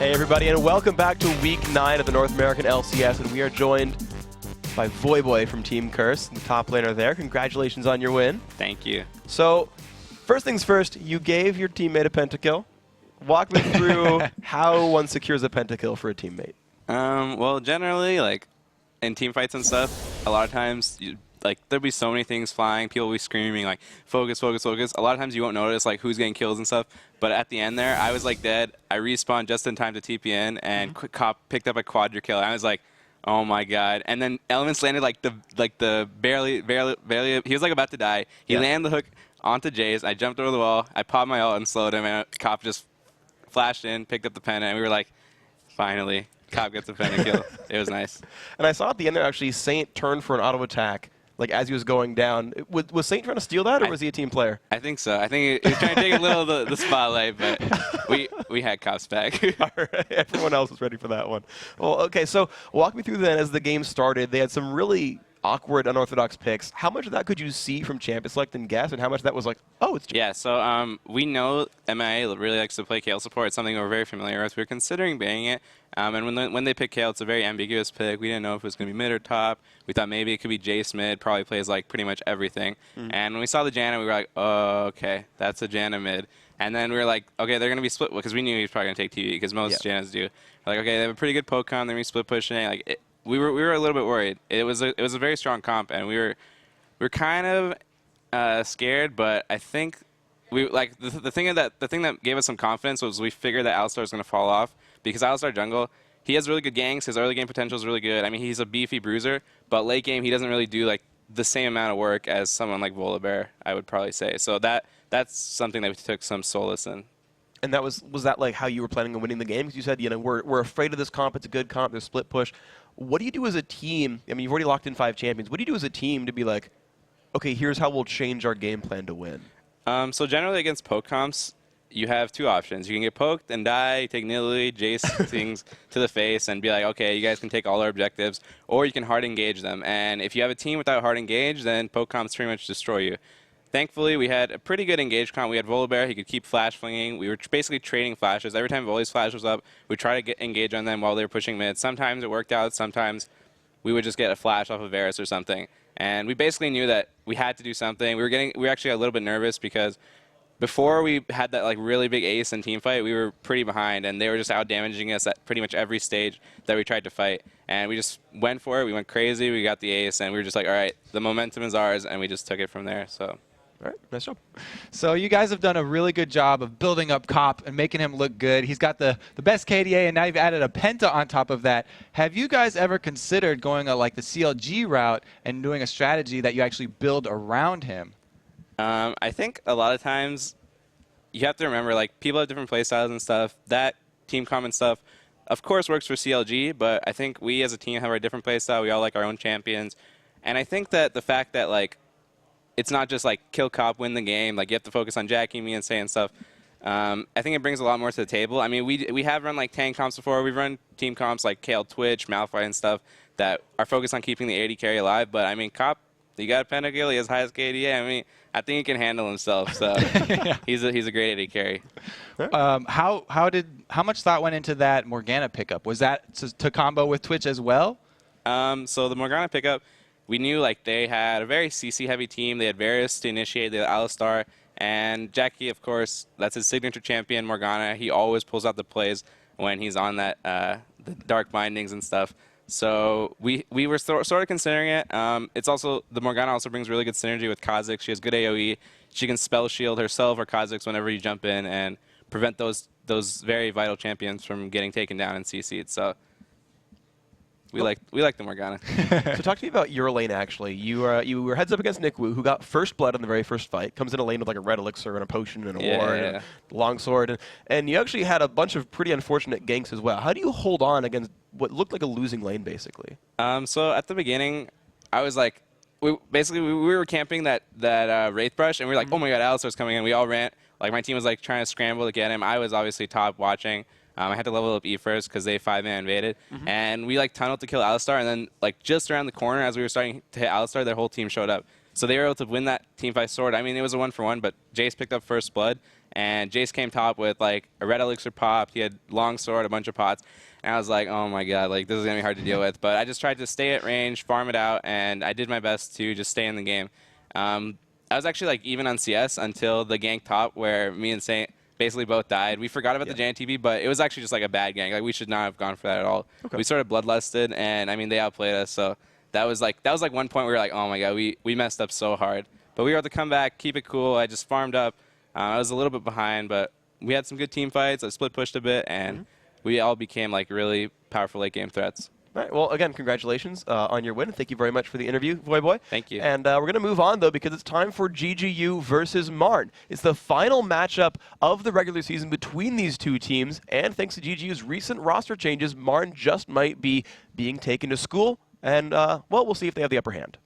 Hey everybody, and welcome back to Week 9 of the North American LCS, and we are joined by Voyboy from Team Curse, the top laner there. Congratulations on your win. Thank you. So, first things first, you gave your teammate a pentakill. Walk me through how one secures a pentakill for a teammate. Well, generally, like, in team fights and stuff, a lot of times, there'll be so many things flying, people will be screaming, like, focus, focus, focus. A lot of times you won't notice, like, who's getting kills and stuff. But at the end there, I was, like, dead. I respawned just in time to TP in, and Quick Cop picked up a quadra kill. I was like, oh my god. And then Elements landed, the barely, he was, like, about to die. He landed the hook onto Jace. I jumped over the wall. I popped my ult and slowed him, and Cop just flashed in, picked up the pen, and we were like, finally, Cop gets a pen kill. It was nice. And I saw at the end there, actually, Saint turned for an auto attack. Like, as he was going down. Was Saint trying to steal that, or was he a team player? I think so. I think he was trying to take a little of the spotlight, but we had Cops back. All right. Everyone else was ready for that one. Well, okay, so walk me through then as the game started. They had some really awkward, unorthodox picks. How much of that could you see from Champion Select and guess, and how much of that was like, oh, it's Yeah, so we know MIA really likes to play Kayle support. It's something we're very familiar with. We were considering banning it, and when they picked Kayle, it's a very ambiguous pick. We didn't know if it was going to be mid or top. We thought maybe it could be Jace mid, probably plays like pretty much everything. And when we saw the Janna, we were like, oh, okay, that's a Janna mid. And then we were like, okay, they're going to be split, because we knew he was probably going to take TV, because most Jannas do. We're like, okay, they have a pretty good poke comp, they're going to be split pushing. Like, we were a little bit worried. It was a very strong comp, and we were kind of scared. But I think the thing that gave us some confidence was we figured that Alistar was going to fall off, because Alistar jungle, he has really good ganks. His early game potential is really good. I mean, he's a beefy bruiser, but late game he doesn't really do like the same amount of work as someone like Volibear, I would probably say. So that's something that we took some solace in. And that was that like how you were planning on winning the game? Because you said, you know, we're afraid of this comp. It's a good comp. There's split push. What do you do as a team? I mean, you've already locked in 5 champions. What do you do as a team to be like, okay, here's how we'll change our game plan to win? So generally against poke comps, you have 2 options. You can get poked and die, take Nidalee, Jace things to the face, and be like, okay, you guys can take all our objectives, or you can hard engage them. And if you have a team without hard engage, then poke comps pretty much destroy you. Thankfully, we had a pretty good engage comp. We had Volibear. He could keep flash flinging. We were basically trading flashes. Every time Voli's flash was up, we tried to get engage on them while they were pushing mid. Sometimes it worked out. Sometimes we would just get a flash off of Varus or something. And we basically knew that we had to do something. We were actually a little bit nervous, because before we had that like really big ace in team fight, we were pretty behind, and they were just out damaging us at pretty much every stage that we tried to fight. And we just went for it. We went crazy. We got the ace, and we were just like, all right, the momentum is ours, and we just took it from there. So. All right, nice job. So you guys have done a really good job of building up Cop and making him look good. He's got the best KDA, and now you've added a Penta on top of that. Have you guys ever considered going like the CLG route and doing a strategy that you actually build around him? I think a lot of times you have to remember, like, people have different play styles and stuff. That team common stuff, of course, works for CLG, but I think we as a team have our different play style. We all like our own champions. And I think that the fact that, like, it's not just like kill Cop, win the game. Like, you have to focus on jacking me and saying stuff. I think it brings a lot more to the table. I mean, we have run like tank comps before. We've run team comps like Kayle, Twitch, Malphite, and stuff that are focused on keeping the AD carry alive. But I mean, Cop, he got a pentakill. He has highest KDA. I mean, I think he can handle himself. So he's a great AD carry. How much thought went into that Morgana pickup? Was that to combo with Twitch as well? So the Morgana pickup, we knew like they had a very CC heavy team. They had Varus to initiate, they had Alistar, and Jackie, of course, that's his signature champion, Morgana. He always pulls out the plays when he's on that the dark bindings and stuff. So we were sort of considering it. It's also, the Morgana also brings really good synergy with Kha'Zix. She has good AoE. She can spell shield herself or Kha'Zix whenever you jump in and prevent those very vital champions from getting taken down and CC'd. So we like the Morgana. So talk to me about your lane, actually. You were heads up against Nick Wu, who got first blood in the very first fight. Comes in a lane with like a red elixir and a potion and a ward and a longsword. And you actually had a bunch of pretty unfortunate ganks as well. How do you hold on against what looked like a losing lane, basically? So at the beginning, I was like, we were camping that Wraith Brush, and we were like, oh my god, Alistar's coming in. We all ran. Like, my team was like trying to scramble to get him. I was obviously top watching. I had to level up E first because they 5-man invaded. And we like tunneled to kill Alistar, and then like just around the corner as we were starting to hit Alistar, their whole team showed up. So they were able to win that teamfight sword. I mean, it was a 1-for-1, but Jace picked up first blood, and Jace came top with like a red elixir pop. He had long sword, a bunch of pots, and I was like, oh my god, like this is gonna be hard to deal with. But I just tried to stay at range, farm it out, and I did my best to just stay in the game. I was actually like even on CS until the gank top where me and Saint basically both died. We forgot about the JNTV, but it was actually just like a bad gank. Like we should not have gone for that at all. Okay. We sort of bloodlusted, and I mean they outplayed us. So that was like one point we were like, oh my god, we messed up so hard. But we were able to come back, keep it cool. I just farmed up. I was a little bit behind, but we had some good team fights. I split pushed a bit, and we all became like really powerful late game threats. All right. Well, again, congratulations on your win. Thank you very much for the interview, Boy. Thank you. And we're going to move on, though, because it's time for GGU versus MRN. It's the final matchup of the regular season between these two teams. And thanks to GGU's recent roster changes, MRN just might be being taken to school. And, well, we'll see if they have the upper hand.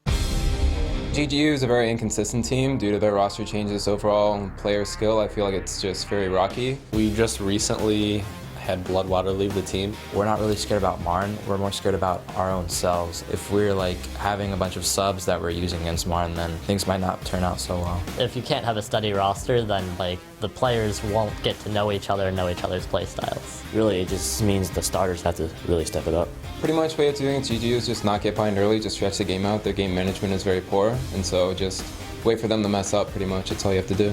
GGU is a very inconsistent team due to their roster changes overall. Player skill, I feel like it's just very rocky. We just recently had Bloodwater leave the team. We're not really scared about Marn, we're more scared about our own selves. If we're like having a bunch of subs that we're using against Marn, then things might not turn out so well. If you can't have a steady roster, then like the players won't get to know each other and know each other's play styles. Really, it just means the starters have to really step it up. Pretty much way of doing it, GGU is just not get behind early, just stretch the game out. Their game management is very poor, and so just wait for them to mess up pretty much. That's all you have to do.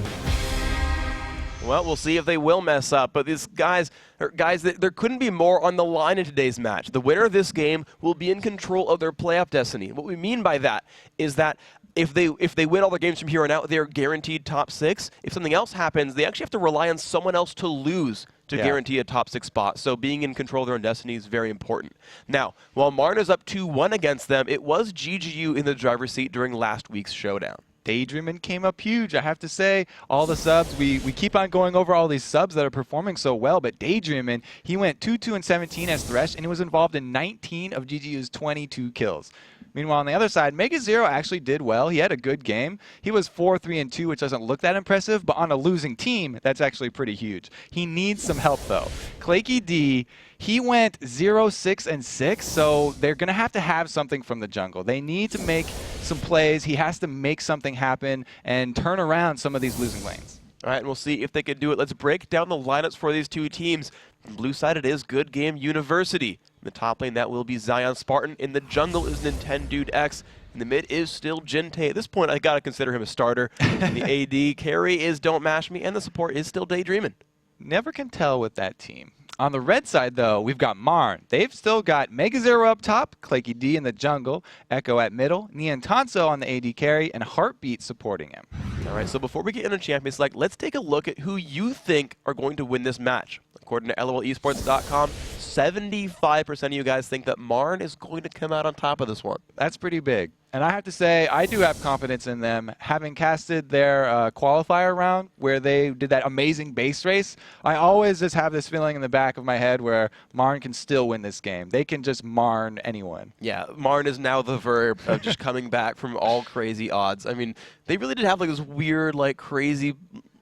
Well, we'll see if they will mess up. But these guys, there couldn't be more on the line in today's match. The winner of this game will be in control of their playoff destiny. What we mean by that is that if they win all their games from here on out, they're guaranteed top 6. If something else happens, they actually have to rely on someone else to lose to guarantee a top 6 spot. So being in control of their own destiny is very important. Now, while Marn is up 2-1 against them, it was GGU in the driver's seat during last week's showdown. Daydreamin came up huge, I have to say. All the subs, we keep on going over all these subs that are performing so well, but Daydreamin, he went 2-2-17 as Thresh, and he was involved in 19 of GGU's 22 kills. Meanwhile, on the other side, Mega Zero actually did well. He had a good game. He was 4-3-2, which doesn't look that impressive, but on a losing team, that's actually pretty huge. He needs some help, though. Claky D, he went 0-6-6, so they're going to have something from the jungle. They need to make some plays. He has to make something happen and turn around some of these losing lanes. All right, and we'll see if they can do it. Let's break down the lineups for these two teams. On the blue side, it is Good Game University. In the top lane, that will be Zion Spartan. In the jungle is Nintendude X. In the mid is still Jintei. At this point, I got to consider him a starter. In the AD carry is Don't Mash Me, and the support is still Daydreamin'. Never can tell with that team. On the red side, though, we've got Marn. They've still got Mega Zero up top, Claky D in the jungle, Echo at middle, Niantanso on the AD carry, and Heartbeat supporting him. All right, so before we get into Champions Select, let's take a look at who you think are going to win this match. According to LOLesports.com, 75% of you guys think that Marn is going to come out on top of this one. That's pretty big. And I have to say, I do have confidence in them. Having casted their qualifier round where they did that amazing base race, I always just have this feeling in the back of my head where Marn can still win this game. They can just Marn anyone. Yeah, Marn is now the verb of just coming back from all crazy odds. I mean, they really did have like this weird, like crazy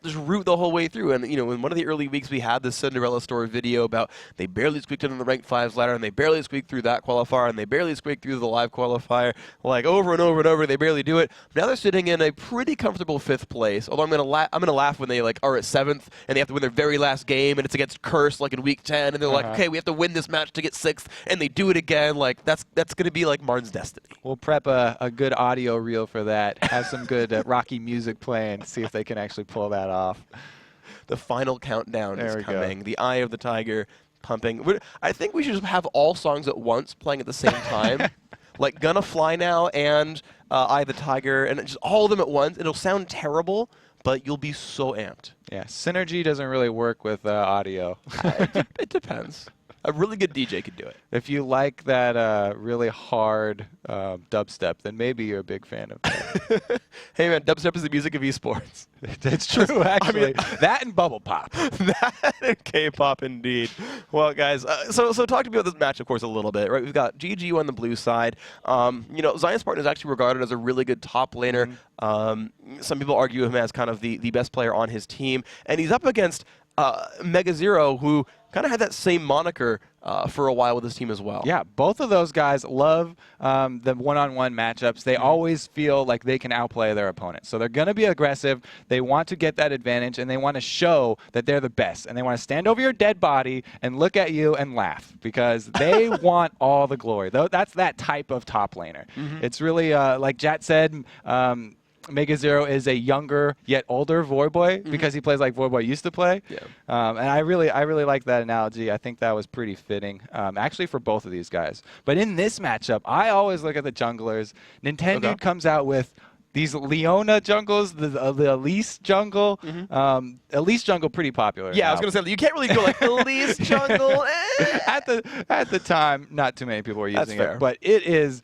just route the whole way through. And, you know, in one of the early weeks, we had this Cinderella story video about they barely squeaked into the ranked 5s ladder, and they barely squeaked through that qualifier, and they barely squeaked through the live qualifier. Like, over and over and over, they barely do it. Now they're sitting in a pretty comfortable 5th place, although I'm gonna laugh when they, like, are at 7th, and they have to win their very last game, and it's against Curse, like, in week 10, and they're like, okay, we have to win this match to get 6th, and they do it again. Like, that's gonna be, like, Marn's destiny. We'll prep a good audio reel for that, have some good rocky music playing, see if they can actually pull that off. The final countdown is coming. The Eye of the Tiger pumping. I think we should just have all songs at once playing at the same time. Like Gonna Fly Now and Eye of the Tiger, and just all of them at once. It'll sound terrible, but you'll be so amped. Yeah, synergy doesn't really work with audio. It depends. A really good DJ could do it. If you like that really hard dubstep, then maybe you're a big fan of that. Hey man, dubstep is the music of esports. It's true, actually. I mean, that and bubble pop. That and K-pop, indeed. Well, guys, so talk to me about this match, of course, a little bit. Right, we've got GGU on the blue side. You know, Zion Spartan is actually regarded as a really good top laner. Some people argue him as kind of the best player on his team, and he's up against Mega Zero, who kind of had that same moniker for a while with this team as well. Yeah, both of those guys love the one-on-one matchups. They always feel like they can outplay their opponent. So they're going to be aggressive. They want to get that advantage, and they want to show that they're the best. And they want to stand over your dead body and look at you and laugh because they want all the glory. That's that type of top laner. It's really, like Jat said, Mega Zero is a younger yet older Voyboy because he plays like Voyboy used to play. Yeah. And I really like that analogy. I think that was pretty fitting, actually, for both of these guys. But in this matchup, I always look at the junglers. Nintendo comes out with these Leona jungles, the Elise jungle. Elise jungle pretty popular. Yeah, now. I was going to say, you can't really go like Elise jungle. At the time, not too many people were using fair. it, but it is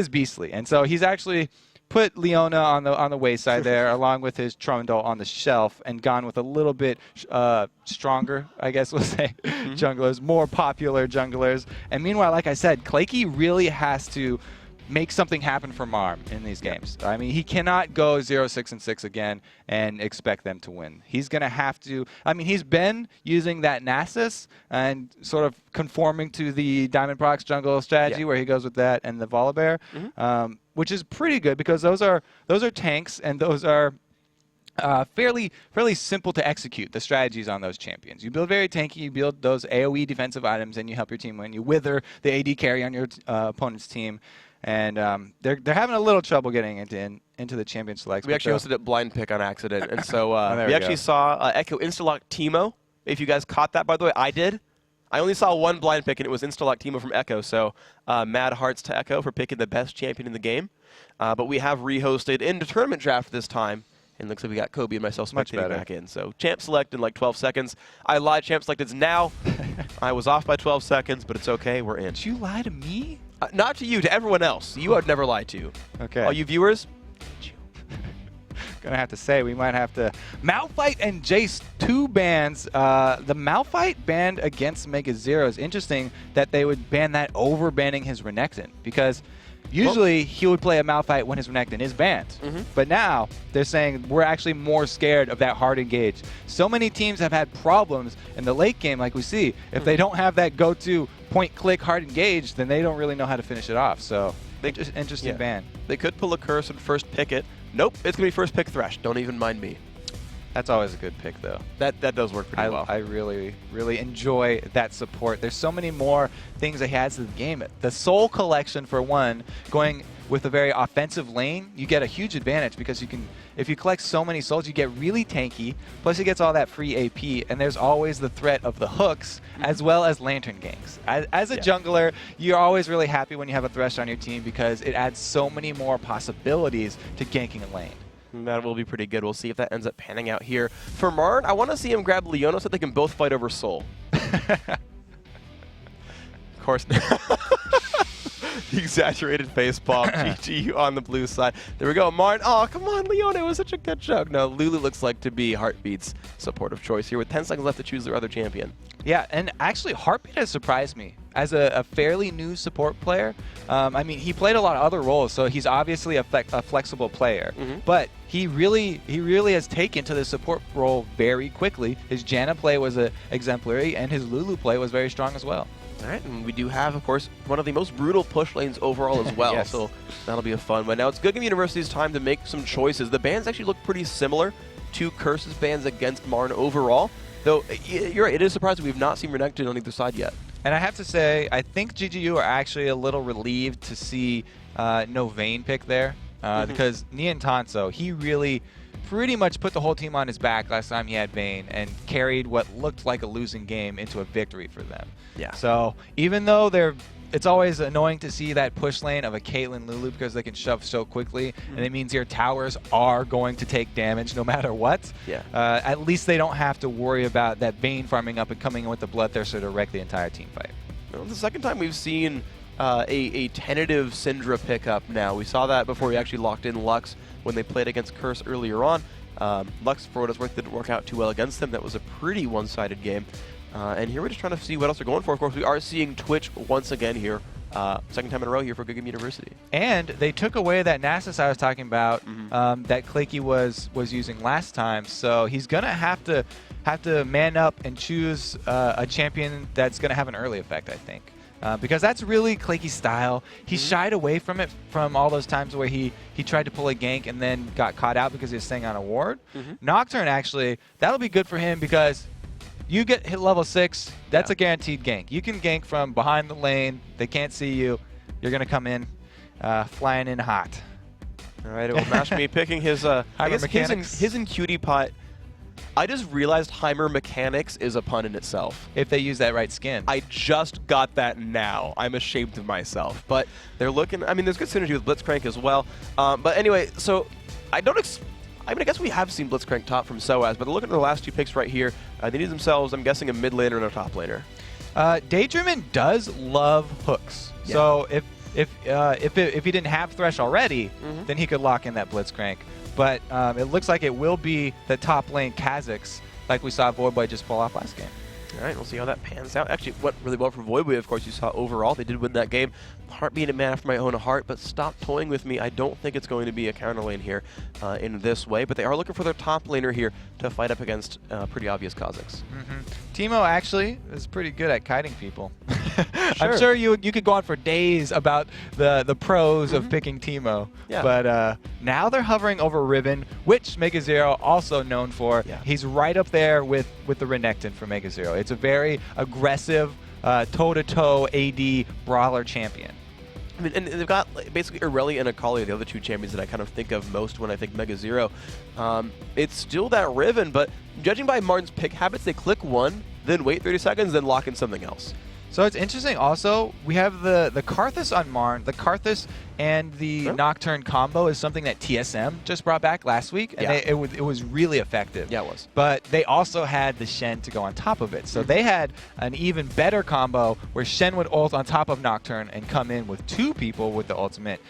beastly. And so he's actually put Leona on the wayside there, along with his Trundle on the shelf, and gone with a little bit stronger, I guess we'll say, junglers, more popular junglers. And meanwhile, like I said, Claykey really has to make something happen for Marm in these games. I mean, he cannot go 0-6-6 again and expect them to win. He's going to have to. I mean, he's been using that Nasus and sort of conforming to the Diamond Prox jungle strategy where he goes with that and the Volibear, which is pretty good because those are tanks and those are fairly simple to execute, the strategies on those champions. You build very tanky, you build those AoE defensive items, and you help your team win. You wither the AD carry on your opponent's team. And they're having a little trouble getting into the champion selects. We actually hosted a blind pick on accident, and so we we actually saw Echo instalock Teemo. If you guys caught that, by the way, I did. I only saw one blind pick, and it was instalock Teemo from Echo. So mad hearts to Echo for picking the best champion in the game. But we have rehosted in the tournament draft this time. And looks like we got Kobe and myself spectating back in. So champ select in like 12 seconds. I lied, champ selected now. I was off by 12 seconds, but it's okay. We're in. Did you lie to me? Not to you, to everyone else. You I'd never lie to. Okay. All you viewers, Gonna have to say we might have to Malphite and Jace, two bans. The Malphite banned against Mega Zero is interesting that they would ban that over banning his Renekton because usually he would play a Malphite when his Renekton is banned. But now they're saying we're actually more scared of that hard engage. So many teams have had problems in the late game, like we see. If they don't have that go-to point-click hard engage, then they don't really know how to finish it off. So interesting ban. They could pull a curse and first pick it. Nope, it's going to be first pick Thresh. Don't even mind me. That's always a good pick, though. That does work pretty well. I really enjoy that support. There's so many more things that he adds to the game. The Soul Collection, for one, going with a very offensive lane, you get a huge advantage because you can, if you collect so many souls, you get really tanky. Plus, he gets all that free AP, and there's always the threat of the hooks as well as lantern ganks. As a jungler, you're always really happy when you have a Thresh on your team because it adds so many more possibilities to ganking a lane. That will be pretty good. We'll see if that ends up panning out here. For Marn, I want to see him grab Leona so they can both fight over Soul. Of course. The exaggerated facepalm. GGU on the blue side. There we go. Marn. Oh, come on, Leona. It was such a good joke. No, Lulu looks like to be Heartbeat's supportive choice here with 10 seconds left to choose their other champion. Yeah, and actually, Heartbeat has surprised me as a fairly new support player. I mean, he played a lot of other roles, so he's obviously a flexible player. But he really has taken to the support role very quickly. His Janna play was exemplary, and his Lulu play was very strong as well. All right, and we do have, of course, one of the most brutal push lanes overall as well, so that'll be a fun one. Now, it's Good Game University's time to make some choices. The bans actually look pretty similar to Curse's bans against Marn overall, though you're right, it is surprising we've not seen Renekton on either side yet. And I have to say, I think GGU are actually a little relieved to see no Vayne pick there, because Nian Tanso, he really pretty much put the whole team on his back last time he had Vayne and carried what looked like a losing game into a victory for them. Yeah. So even though it's always annoying to see that push lane of a Caitlyn Lulu because they can shove so quickly, and it means your towers are going to take damage no matter what. Yeah. At least they don't have to worry about that Vayne farming up and coming in with the Bloodthirster to wreck the entire team fight. Well, the second time we've seen a tentative Syndra pickup now. We saw that before we actually locked in Lux when they played against Curse earlier on. Lux, for what it's worth, didn't work out too well against them. That was a pretty one-sided game. And here we're just trying to see what else they're going for. Of course, we are seeing Twitch once again here second time in a row here for GGU University. And they took away that Nasus I was talking about that Klakey was using last time. So he's going to have to man up and choose a champion that's going to have an early effect, I think. Because that's really Klakey's style. He shied away from it from all those times where he tried to pull a gank and then got caught out because he was staying on a ward. Nocturne, actually, that'll be good for him because you get hit level 6, that's a guaranteed gank. You can gank from behind the lane. They can't see you. You're going to come in flying in hot. All right, it will match me picking his, I guess his and Cutie Pot. I just realized Heimer Mechanics is a pun in itself. If they use that right skin. I just got that now. I'm ashamed of myself. But they're looking, I mean, there's good synergy with Blitzcrank as well. But anyway, so I guess we have seen Blitzcrank top from SOAS, but looking at the last two picks right here, they need themselves, I'm guessing, a mid laner and a top laner. Daydreamin does love hooks. Yeah. So if he didn't have Thresh already, then he could lock in that Blitzcrank. But it looks like it will be the top lane Kha'Zix, like we saw Voidboy just pull off last game. All right, we'll see how that pans out. Actually, went really well for Voidboy, of course, you saw overall. They did win that game. Heart being a man after my own heart, but stop toying with me. I don't think it's going to be a counter lane here in this way, but they are looking for their top laner here to fight up against pretty obvious Kha'Zix. Teemo actually is pretty good at kiting people. I'm sure you could go on for days about the pros of picking Teemo. Yeah. But now they're hovering over Ribbon, which Mega Zero also known for. Yeah. He's right up there with the Renekton for Mega Zero. It's a very aggressive toe-to-toe AD brawler champion. I mean, and they've got basically Irelia and Akali, the other two champions that I kind of think of most when I think Mega Zero. It's still that Riven, but judging by Martin's pick habits, they click one, then wait 30 seconds, then lock in something else. So it's interesting also, we have the Karthus on Marn. The Karthus and the Nocturne combo is something that TSM just brought back last week, and it was really effective. Yeah, it was. But they also had the Shen to go on top of it. So they had an even better combo where Shen would ult on top of Nocturne and come in with 2 people with the ultimate.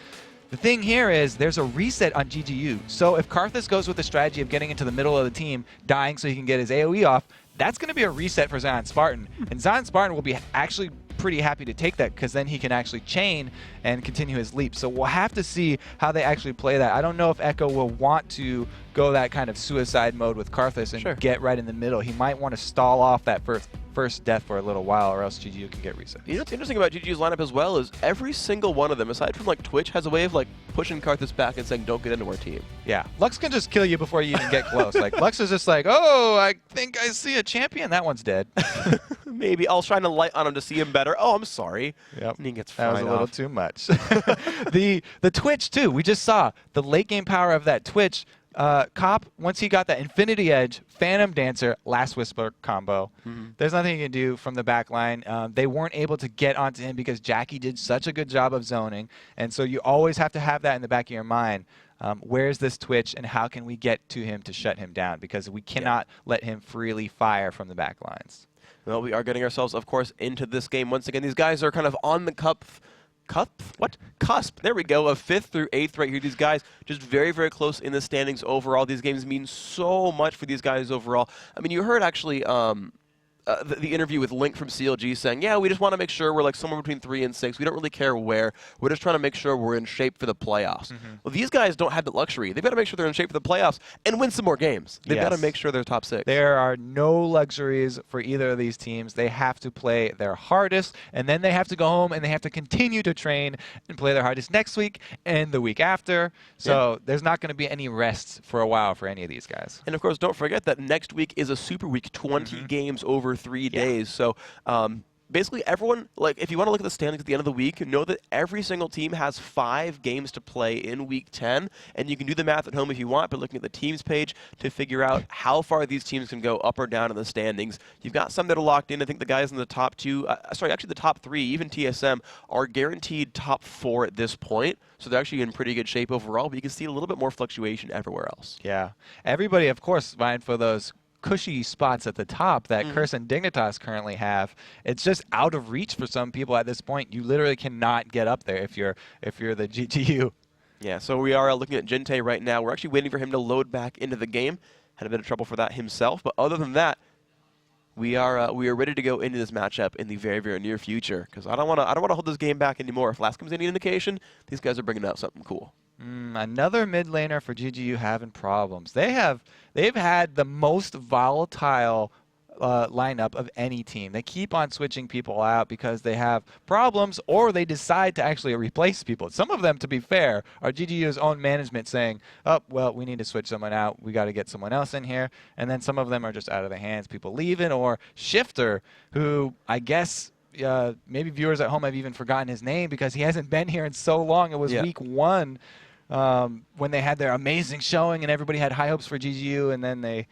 The thing here is there's a reset on GGU. So if Karthus goes with the strategy of getting into the middle of the team, dying so he can get his AoE off, that's going to be a reset for Zion Spartan. And Zion Spartan will be actually pretty happy to take that because then he can actually chain and continue his leap. So we'll have to see how they actually play that. I don't know if Echo will want to go that kind of suicide mode with Karthus and get right in the middle. He might want to stall off that first death for a little while, or else GGU can get reset. You know what's interesting about GGU's lineup as well is every single one of them, aside from like Twitch, has a way of like pushing Karthus back and saying, don't get into our team. Yeah, Lux can just kill you before you even get close. Like Lux is just like, oh, I think I see a champion. That one's dead. Maybe I'll shine a light on him to see him better. Oh, I'm sorry. Yep. And he gets that was a fried little off. too much. The Twitch too. We just saw the late game power of that Twitch. Cop, once he got that Infinity Edge, Phantom Dancer, Last Whisper combo, there's nothing he can do from the back line. They weren't able to get onto him because Jackie did such a good job of zoning. And so you always have to have that in the back of your mind. Where's this Twitch and how can we get to him to shut him down? Because we cannot let him freely fire from the back lines. Well, we are getting ourselves, of course, into this game. Once again, these guys are kind of on the cusp. There we go, of 5th through 8th right here. These guys just very, very close in the standings overall. These games mean so much for these guys overall. I mean, you heard actually the interview with Link from CLG saying, yeah, we just want to make sure we're like somewhere between 3 and 6. We don't really care where. We're just trying to make sure we're in shape for the playoffs. Well, these guys don't have the luxury. They've got to make sure they're in shape for the playoffs and win some more games. They've got to make sure they're top 6. There are no luxuries for either of these teams. They have to play their hardest, and then they have to go home and they have to continue to train and play their hardest next week and the week after. So there's not going to be any rest for a while for any of these guys. And, of course, don't forget that next week is a super week, 20 games over 3 days. So basically everyone, like if you want to look at the standings at the end of the week, know that every single team has 5 games to play in week 10. And you can do the math at home if you want, but looking at the teams page to figure out how far these teams can go up or down in the standings. You've got some that are locked in. I think the guys in the top 2, actually the top 3, even TSM, are guaranteed top 4 at this point. So they're actually in pretty good shape overall, but you can see a little bit more fluctuation everywhere else. Yeah. Everybody, of course, vying for those cushy spots at the top that Curse and Dignitas currently have. It's just out of reach for some people at this point. You literally cannot get up there if you're the GGU. Yeah, so we are looking at Jinte right now. We're actually waiting for him to load back into the game. Had a bit of trouble for that himself, but other than that, we are ready to go into this matchup in the very, very near future because I don't want to hold this game back anymore. If last comes any indication, these guys are bringing out something cool. Another mid laner for GGU having problems. They've had the most volatile lineup of any team. They keep on switching people out because they have problems or they decide to actually replace people. Some of them, to be fair, are GGU's own management saying, oh, well, we need to switch someone out. We got to get someone else in here. And then some of them are just out of their hands, people leaving, or Shifter, who I guess maybe viewers at home have even forgotten his name because he hasn't been here in so long. It was week 1 when they had their amazing showing and everybody had high hopes for GGU, and then they've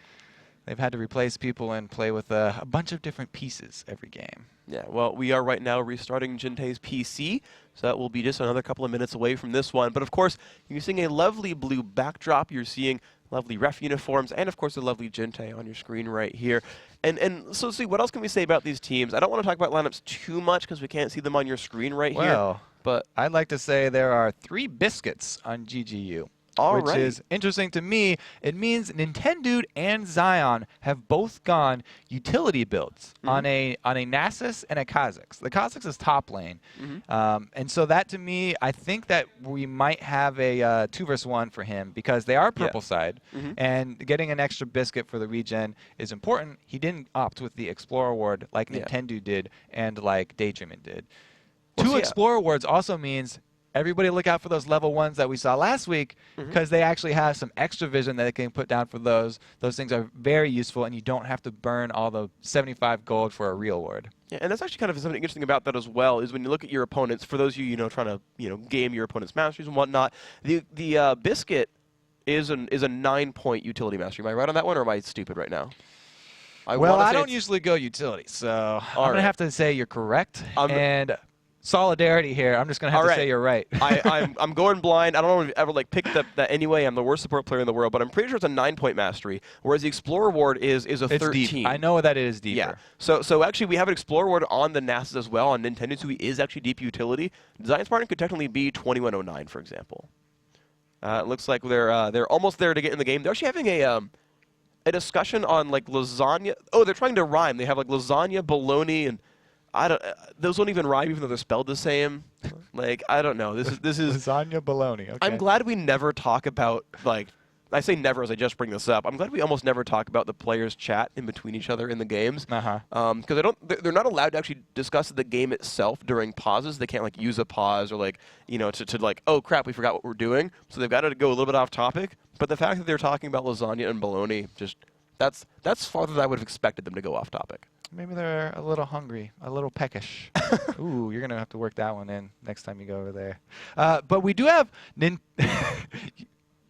had to replace people and play with a bunch of different pieces every game. Yeah, well, we are right now restarting Jintae's PC, so that will be just another couple of minutes away from this one. But of course, you're seeing a lovely blue backdrop. You're seeing lovely ref uniforms, and of course, the lovely Jintae on your screen right here. And so, see, what else can we say about these teams? I don't want to talk about lineups too much because we can't see them on your screen right here. But I'd like to say there are 3 biscuits on GGU. Which is interesting to me. It means Nintendude and Zion have both gone utility builds on a Nasus and a Kha'Zix. The Kha'Zix is top lane. And so that, to me, I think that we might have a 2 versus 1 for him because they are purple side. And getting an extra biscuit for the regen is important. He didn't opt with the Explorer Award like Nintendude did and like Daydreamin did. Well, 2 Explorer Awards also means everybody look out for those level 1s that we saw last week because they actually have some extra vision that they can put down for those. Those things are very useful, and you don't have to burn all the 75 gold for a real award. Yeah, and that's actually kind of something interesting about that as well, is when you look at your opponents, for those of you, trying to, game your opponent's masteries and whatnot, the Biscuit is a 9-point utility mastery. Am I right on that one, or am I stupid right now? I don't usually go utility, so I'm going to have to say you're correct. And solidarity here. I'm just going to have to say you're right. I'm going blind. I don't know if I've ever picked up that anyway. I'm the worst support player in the world, but I'm pretty sure it's a 9-point mastery, whereas the Explorer Award is a 13. Deep. I know that it is deeper. Yeah. So actually, we have an Explorer Award on the Nasus as well on Nintendo, so he is actually deep utility. Zion Spartan could technically be 2109, for example. It looks like they're almost there to get in the game. They're actually having a discussion on lasagna. Oh, they're trying to rhyme. They have lasagna, bologna, and those don't even rhyme, even though they're spelled the same. I don't know. This is lasagna bologna. Okay. I'm glad we never talk about I say never as I just bring this up. I'm glad we almost never talk about the players' chat in between each other in the games. Because they're not allowed to actually discuss the game itself during pauses. They can't use a pause or oh crap, we forgot what we're doing. So they've got to go a little bit off topic. But the fact that they're talking about lasagna and bologna, that's farther than I would have expected them to go off topic. Maybe they're a little hungry, a little peckish. Ooh, you're going to have to work that one in next time you go over there. But we do have...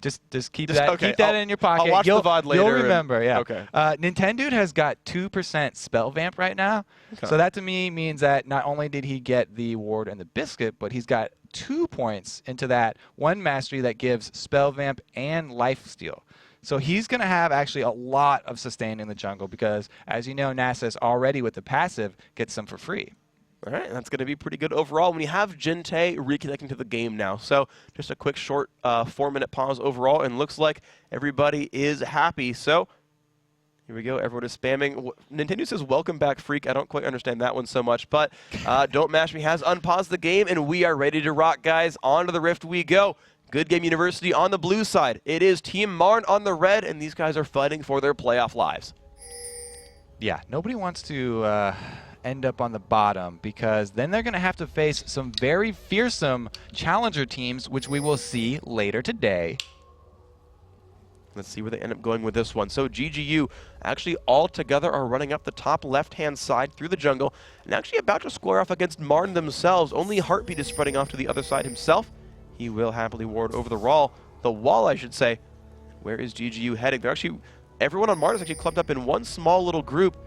Just keep that in your pocket. I'll watch the VOD later. You'll remember, yeah. Okay. Nintendude has got 2% spell vamp right now. Okay. So that to me means that not only did he get the award and the biscuit, but he's got 2 points into that 1 mastery that gives spell vamp and life steal. So he's going to have actually a lot of sustain in the jungle because, as you know, Nasus already with the passive gets some for free. All right, that's going to be pretty good overall. When you have Jintae reconnecting to the game now. So just a quick short 4-minute pause overall, and looks like everybody is happy. So here we go. Everyone is spamming. Nintendo says, welcome back, Freak. I don't quite understand that one so much, but Don't Mash Me has unpaused the game, and we are ready to rock, guys. On to the Rift we go. Good Game University on the blue side. It is Team Marn on the red, and these guys are fighting for their playoff lives. Yeah, nobody wants to end up on the bottom because then they're going to have to face some very fearsome challenger teams, which we will see later today. Let's see where they end up going with this one. So GGU actually all together are running up the top left-hand side through the jungle and actually about to square off against Marn themselves. Only Heartbeat is spreading off to the other side himself. He will happily ward over the wall, I should say. Where is GGU heading? They're actually, everyone on Marn is actually clumped up in one small little group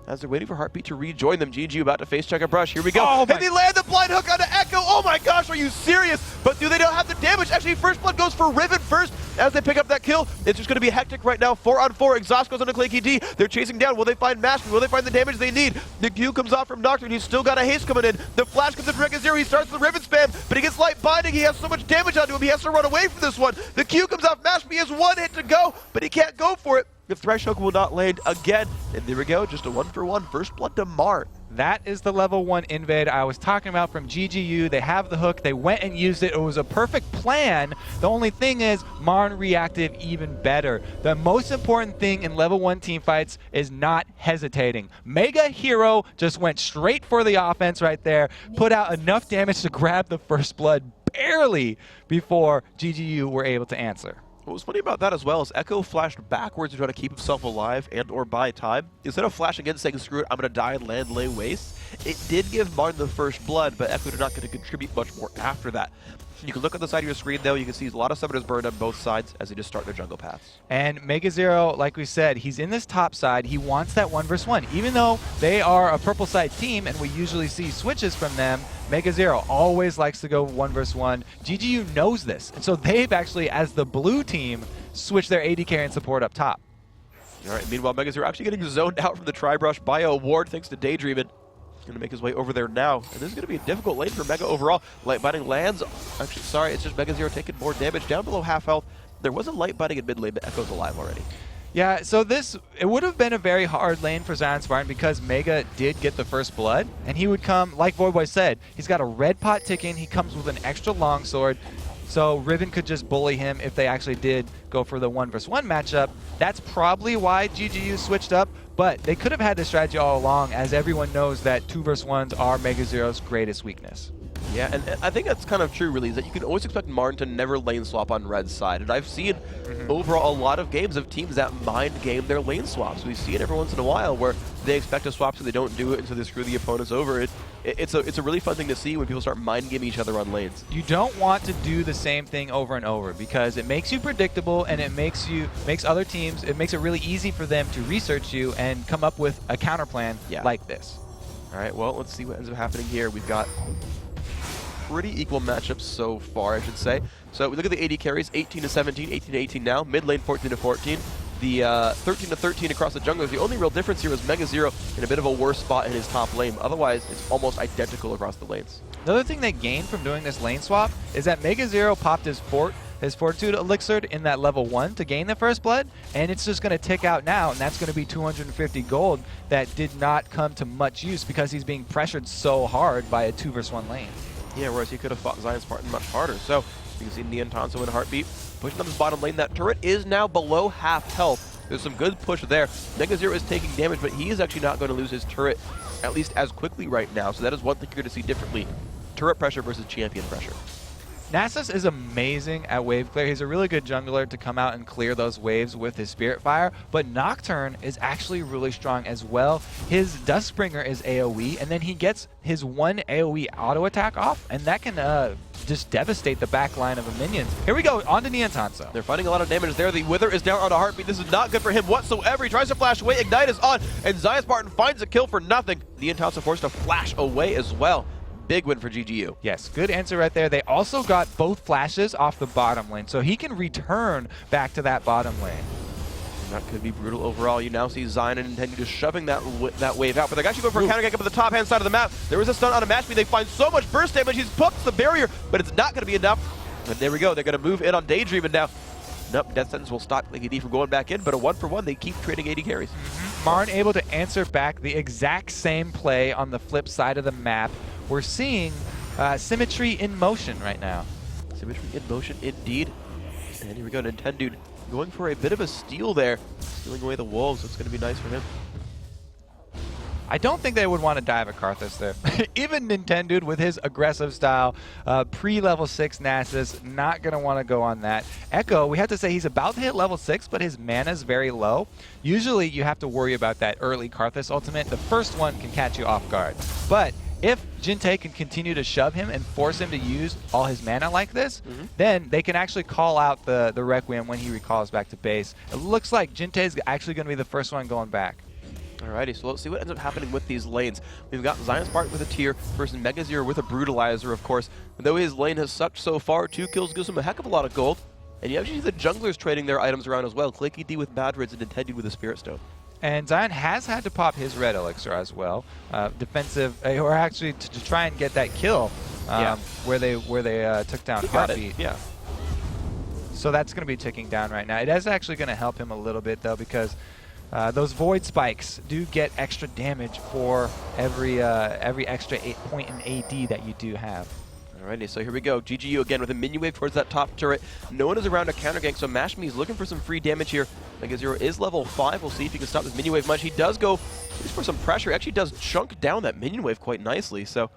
as they're waiting for Heartbeat to rejoin them. GGU about to face check a brush. Here we go. And they land the blind hook onto Echo. Oh my gosh, are you serious? But do they not have the damage? Actually, First Blood goes for Riven first. as they pick up that kill. It's just going to be hectic right now. 4-on-4. Exhaust goes onto Clanky D. They're chasing down. Will they find Mashby? Will they find the damage they need? The Q comes off from Nocturne. He's still got a haste coming in. The flash comes in from MegaZero. He starts the Riven spam, but he gets light binding. He has so much damage onto him. He has to run away from this one. The Q comes off. Mashby has one hit to go, but he can't go for it. The Threshold will not land again. And there we go. Just a 1-for-1 first blood to Marn. That is the level 1 invade I was talking about from GGU. They have the hook. They went and used it. It was a perfect plan. The only thing is Marn reacted even better. The most important thing in level 1 team fights is not hesitating. Mega Hero just went straight for the offense right there, put out enough damage to grab the first blood barely before GGU were able to answer. What was funny about that as well is Echo flashed backwards to try to keep himself alive and or buy time. Instead of flashing in saying, screw it, I'm going to die and land lay waste, it did give Martin the first blood, but Echo did not get to contribute much more after that. You can look on the side of your screen, though. You can see a lot of summoners burned on both sides as they just start their jungle paths. And MegaZero, like we said, he's in this top side. He wants that 1v1. Even though they are a purple side team and we usually see switches from them, MegaZero always likes to go 1v1. GGU knows this. And so they've actually, as the blue team, switched their AD carry and support up top. All right, meanwhile, MegaZero actually getting zoned out from the Tri-Brush by a ward thanks to Daydreamin'. Going to make his way over there now. And this is going to be a difficult lane for Mega overall. Light Binding lands. Actually, sorry, it's just MegaZero taking more damage. Down below half health. There was a Light Binding in mid lane, but Echo's alive already. Yeah, so it would have been a very hard lane for Zion Spartan because Mega did get the first blood. And he would come, like Voidboy said, he's got a red pot ticking. He comes with an extra longsword. So Riven could just bully him if they actually did go for the 1v1 matchup. That's probably why GGU switched up. But they could have had this strategy all along, as everyone knows that 2v1s are MegaZero's greatest weakness. Yeah, and I think that's kind of true, really, is that you can always expect Martin to never lane swap on Red's side. And I've seen overall a lot of games of teams that mind game their lane swaps. We see it every once in a while where they expect a swap so they don't do it and so they screw the opponents over. It's a really fun thing to see when people start mind gaming each other on lanes. You don't want to do the same thing over and over because it makes you predictable and it makes other teams, it makes it really easy for them to research you and come up with a counter plan like this. All right, well, let's see what ends up happening here. We've got pretty equal matchups so far, I should say. So we look at the AD carries, 18-17, 18-18 now. Mid lane, 14-14. The 13-13 across the jungle. The only real difference here is MegaZero in a bit of a worse spot in his top lane. Otherwise, it's almost identical across the lanes. Another thing they gained from doing this lane swap is that MegaZero popped his Fortitude Elixir in that level 1 to gain the first blood, and it's just going to tick out now, and that's going to be 250 gold that did not come to much use because he's being pressured so hard by a 2v1 lane. Yeah, whereas he could have fought Zion Spartan much harder. So you can see Neon Tonso and Heartbeat pushing up his bottom lane. That turret is now below half health. There's some good push there. MegaZero is taking damage, but he is actually not going to lose his turret, at least as quickly right now. So that is one thing you're going to see differently. Turret pressure versus champion pressure. Nasus is amazing at wave clear. He's a really good jungler to come out and clear those waves with his Spirit Fire, but Nocturne is actually really strong as well. His Dustbringer is AoE, and then he gets his one AoE auto attack off, and that can just devastate the back line of the minions. Here we go, on to Neon Tonso. They're fighting a lot of damage there. The Wither is down on a Heartbeat. This is not good for him whatsoever. He tries to flash away. Ignite is on, and Zion Spartan finds a kill for nothing. Neon Tonso forced to flash away as well. Big win for GGU. Yes, good answer right there. They also got both flashes off the bottom lane, so he can return back to that bottom lane. And that could be brutal overall. You now see Zion and Nintendo just shoving that wave out, but they're actually going for a counter gank up at the top-hand side of the map. There is a stun on a Mashby. They find so much burst damage. He's hooked the barrier, but it's not going to be enough. And there we go. They're going to move in on Daydreamin' now. Nope, Death Sentence will stop AD from going back in, but a 1-for-1, they keep trading AD carries. Marn able to answer back the exact same play on the flip side of the map. We're seeing symmetry in motion right now. Symmetry in motion, indeed. And here we go, Nintendo going for a bit of a steal there. Stealing away the wolves. That's going to be nice for him. I don't think they would want to dive at Karthus there. Even Nintendo with his aggressive style, pre-level 6 Nasus, not going to want to go on that. Echo, we have to say he's about to hit level 6, but his mana is very low. Usually you have to worry about that early Karthus ultimate. The first one can catch you off guard. But if Jintei can continue to shove him and force him to use all his mana like this, then they can actually call out the Requiem when he recalls back to base. It looks like Jintei is actually going to be the first one going back. Alrighty, so let's see what ends up happening with these lanes. We've got Zion Spartan with a tier versus MegaZero with a Brutalizer, of course. And though his lane has sucked so far, 2 kills gives him a heck of a lot of gold. And you actually see the junglers trading their items around as well. Clicky D with Madrids and Nintendo with a Spirit Stone. And Zion has had to pop his red elixir as well, defensive, or actually to try and get that kill where they took down Heartbeat. Yeah. So that's going to be ticking down right now. It is actually going to help him a little bit though, because those void spikes do get extra damage for every extra 8 point in AD that you do have. Alrighty, so here we go. GGU again with a minion wave towards that top turret. No one is around to counter gank, so Mashmi is looking for some free damage here. Mega Zero is level 5. We'll see if he can stop this minion wave much. He does go for some pressure. He actually does chunk down that minion wave quite nicely. So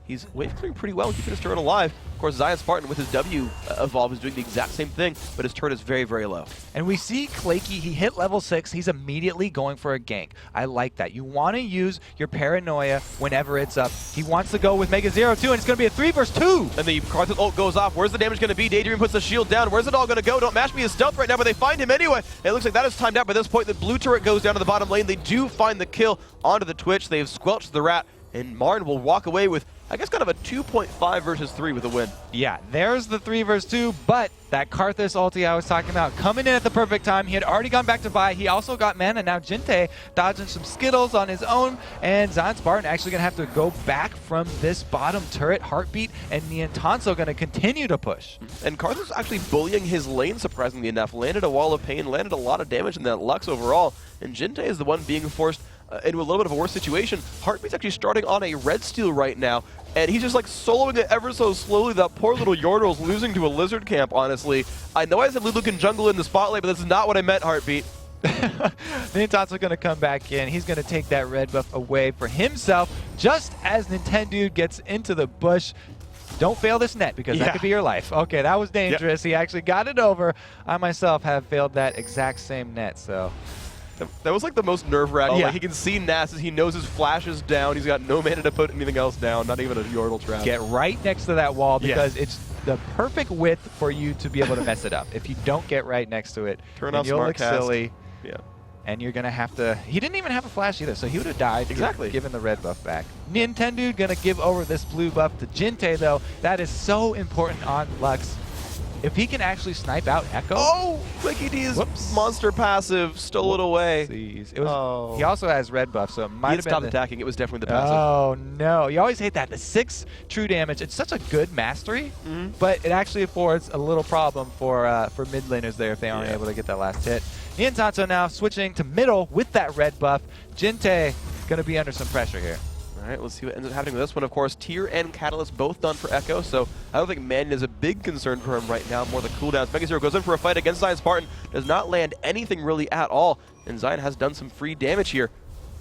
he's wave clearing pretty well, keeping his turret alive. Of course, Zion Spartan with his W evolve is doing the exact same thing, but his turret is very, very low. And we see Claky, he hit level 6, he's immediately going for a gank. I like that. You want to use your paranoia whenever it's up. He wants to go with Mega Zero too, and it's going to be a 3 versus 2. And the Karthus ult goes off. Where's the damage going to be? Daydream puts the shield down. Where's it all going to go? Don't Mash Me is stealth right now, but they find him anyway. It looks like that is timed out by this point. The blue turret goes down to the bottom lane. They do find the kill onto the Twitch. They've squelched the rat, and Marn will walk away with, I guess, kind of a 2.5 versus 3 with a win. Yeah, there's the 3 versus 2, but that Karthus ulti I was talking about coming in at the perfect time. He had already gone back to buy. He also got mana. Now Jinte dodging some Skittles on his own, and Zion Spartan actually going to have to go back from this bottom turret. Heartbeat and Niantanso going to continue to push. And Karthus actually bullying his lane, surprisingly enough. Landed a wall of pain, landed a lot of damage in that Lux overall, and Jinte is the one being forced into a little bit of a worse situation. Heartbeat's actually starting on a red steel right now, and he's just like soloing it ever so slowly. That poor little Yordle's losing to a lizard camp, honestly. I know I said Lulu can jungle in the spotlight, but this is not what I meant, Heartbeat. Niantanso going to come back in. He's going to take that red buff away for himself, just as Nintendo gets into the bush. Don't fail this net, because that could be your life. Okay, that was dangerous. He actually got it over. I myself have failed that exact same net, so... That was like the most nerve-wracking. Like, he can see Nasus, he knows his flash is down, he's got no mana to put anything else down, not even a Yordle trap. Get right next to that wall, because it's the perfect width for you to be able to mess it up. If you don't get right next to it, turn off you'll look silly. Yeah. And you're going to have to... He didn't even have a flash either, so he would have died. Exactly. Given the red buff back. Nintendo going to give over this blue buff to Jinte, though. That is so important on Lux. If he can actually snipe out Echo... Oh! Clicky D's monster passive stole it away. It was, He also has red buff, so it might have been... stopped attacking. It was definitely the passive. Oh, no. You always hate that. The 6 true damage. It's such a good mastery, but it actually affords a little problem for mid laners there if they aren't able to get that last hit. Niantanso now switching to middle with that red buff. Jinte going to be under some pressure here. All right, let's see what ends up happening with this one. Of course, Tier and Catalyst both done for Echo, so I don't think Mannion is a big concern for him right now, more the cooldowns. Mega Zero goes in for a fight against Zion Spartan, does not land anything really at all, and Zion has done some free damage here.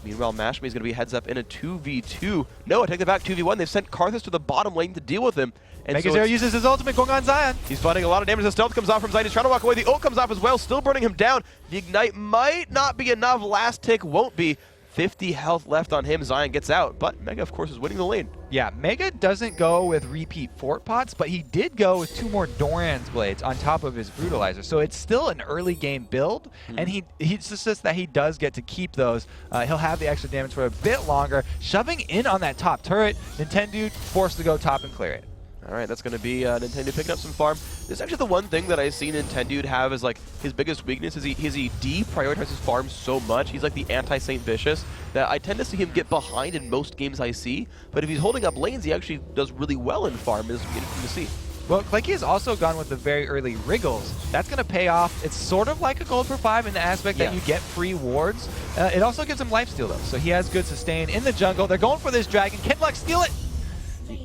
Meanwhile, Mashmi is going to be heads up in a 2v2. No, I take that back, 2v1. They've sent Karthus to the bottom lane to deal with him. And Mega Zero uses his ultimate going on Zion. He's fighting a lot of damage. The stealth comes off from Zion. He's trying to walk away. The ult comes off as well, still burning him down. The ignite might not be enough. Last tick won't be. 50 health left on him. Zion gets out, but Mega, of course, is winning the lane. Yeah, Mega doesn't go with repeat fort pots, but he did go with 2 more Doran's blades on top of his brutalizer. So it's still an early game build, and it's just that he does get to keep those. He'll have the extra damage for a bit longer. Shoving in on that top turret, Nintendo forced to go top and clear it. All right, that's going to be Nintendo picking up some farm. This is actually the one thing that I see Nintendo have as like his biggest weakness is he deprioritizes farm so much. He's like the anti-Saint Vicious that I tend to see him get behind in most games I see. But if he's holding up lanes, he actually does really well in farm. It's interesting to see. Well, Claky has also gone with the very early Wriggles. That's going to pay off. It's sort of like a gold for 5 in the aspect that you get free wards. It also gives him lifesteal, though, so he has good sustain in the jungle. They're going for this dragon. Can Lux steal it?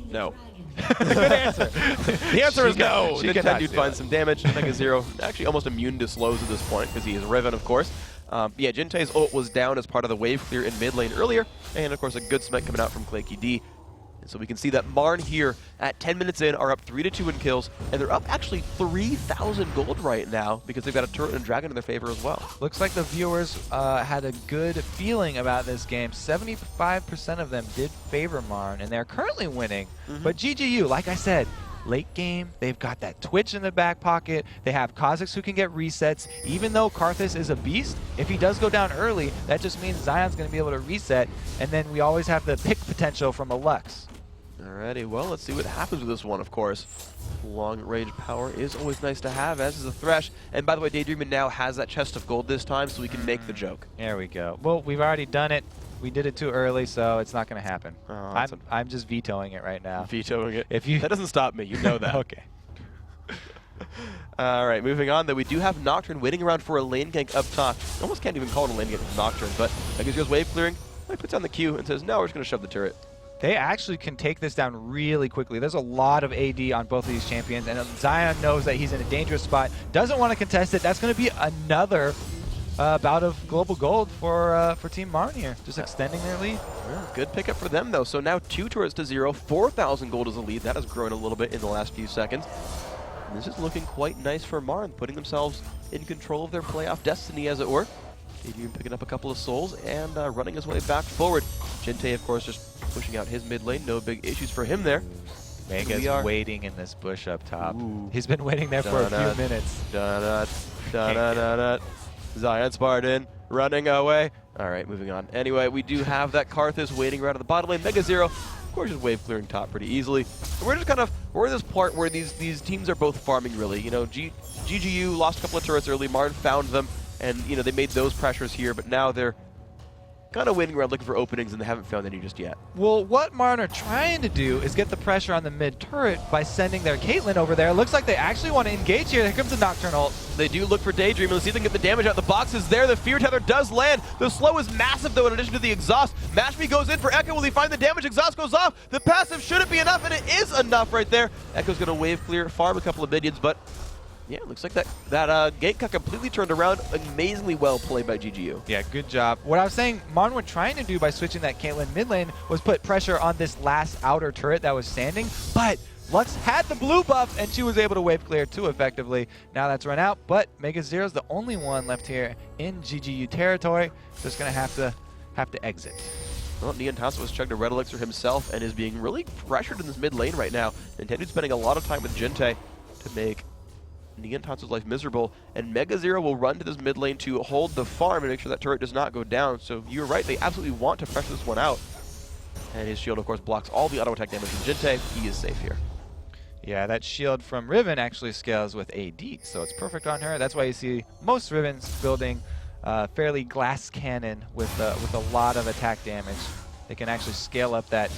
No. Good answer. The answer is no. Nintendo finds some damage. Mega Zero actually almost immune to slows at this point because he is Riven, of course. Yeah, Jinte's ult was down as part of the wave clear in mid lane earlier, and of course a good smite coming out from Claky D. And so we can see that Marn here at 10 minutes in are up 3-2 in kills, and they're up actually 3,000 gold right now because they've got a turret and a dragon in their favor as well. Looks like the viewers had a good feeling about this game. 75% of them did favor Marn, and they're currently winning. But GGU, like I said, late game, they've got that Twitch in the back pocket. They have Kha'Zix who can get resets. Even though Karthus is a beast, if he does go down early, that just means Zion's going to be able to reset, and then we always have the pick potential from a Lux. Alrighty, well, let's see what happens with this one, of course. Long-range power is always nice to have, as is a Thresh. And by the way, Daydreamin' now has that chest of gold this time, so we can make the joke. There we go. Well, we've already done it. We did it too early, so it's not going to happen. Oh, I'm just vetoing it right now. Vetoing it. If you that doesn't stop me, you know that. Okay. Alright, moving on, though, we do have Nocturne waiting around for a lane gank up top. Almost can't even call it a lane gank with Nocturne, but Megazero's wave clearing. He puts on the Q and says, no, we're just going to shove the turret. They actually can take this down really quickly. There's a lot of AD on both of these champions, and Zion knows that he's in a dangerous spot, doesn't want to contest it. That's going to be another bout of global gold for Team Marn here, just extending their lead. Yeah, good pickup for them, though. So now 2 turrets to 0, 4,000 gold is the lead. That has grown a little bit in the last few seconds. And this is looking quite nice for Marn, putting themselves in control of their playoff destiny, as it were. Adrian picking up a couple of souls and running his way back forward. Gente, of course, just pushing out his mid lane. No big issues for him there. Mega's waiting in this bush up top. Ooh. He's been waiting there for a few minutes. Zion Spartan running away. All right, moving on. Anyway, we do have that Karthus waiting right at the bottom lane. Megazero, of course, is wave clearing top pretty easily. And we're just we're in this part where these teams are both farming, really. You know, GGU lost a couple of turrets early. Marn found them. And, you know, they made those pressures here, but now they're kind of waiting around looking for openings, and they haven't found any just yet. Well, what Marn are trying to do is get the pressure on the mid turret by sending their Caitlyn over there. It looks like they actually want to engage here. Here comes the Nocturne ult. They do look for Daydream. Let's see if they can get the damage out. The box is there. The Fear Tether does land. The slow is massive, though, in addition to the exhaust. Mashby goes in for Echo. Will he find the damage? Exhaust goes off. The passive shouldn't be enough, and it is enough right there. Echo's going to wave clear, farm a couple of minions, but yeah, it looks like that gate got completely turned around. Amazingly well played by GGU. Yeah, good job. What I was saying Marn were trying to do by switching that Caitlyn mid lane was put pressure on this last outer turret that was standing, but Lux had the blue buff, and she was able to wave clear too effectively. Now that's run out, but Megazero's the only one left here in GGU territory, so it's going to have to exit. Well, Niantasso has chugged a red elixir himself and is being really pressured in this mid lane right now. Nintendo's spending a lot of time with Gente to make Niantasso's life miserable, and Megazero will run to this mid lane to hold the farm and make sure that turret does not go down. So you're right, they absolutely want to pressure this one out. And his shield, of course, blocks all the auto attack damage from Gente. He is safe here. Yeah, that shield from Riven actually scales with AD, so it's perfect on her. That's why you see most Rivens building fairly glass cannon with a lot of attack damage. They can actually scale up that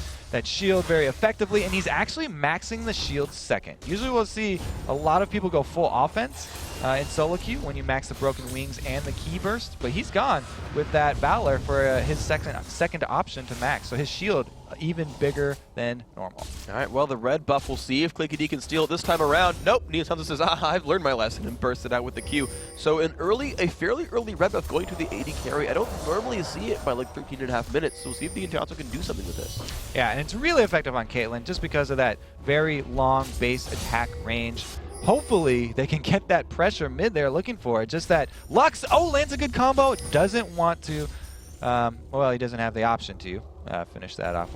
shield very effectively, and he's actually maxing the shield second. Usually we'll see a lot of people go full offense in solo queue when you max the broken wings and the key burst, but he's gone with that Valor for his second option to max, so his shield even bigger than normal. All right, well, the red buff, we'll see if Clinkity can steal it this time around. Nope, Niantasso says, I've learned my lesson, and bursts it out with the Q. So a fairly early red buff going to the AD carry. I don't normally see it by like 13.5 minutes, so we'll see if Niantasso can do something with this. Yeah, and it's really effective on Caitlyn just because of that very long base attack range. Hopefully, they can get that pressure mid they're looking for. Just that Lux, lands a good combo, doesn't want to, well, he doesn't have the option to finish that off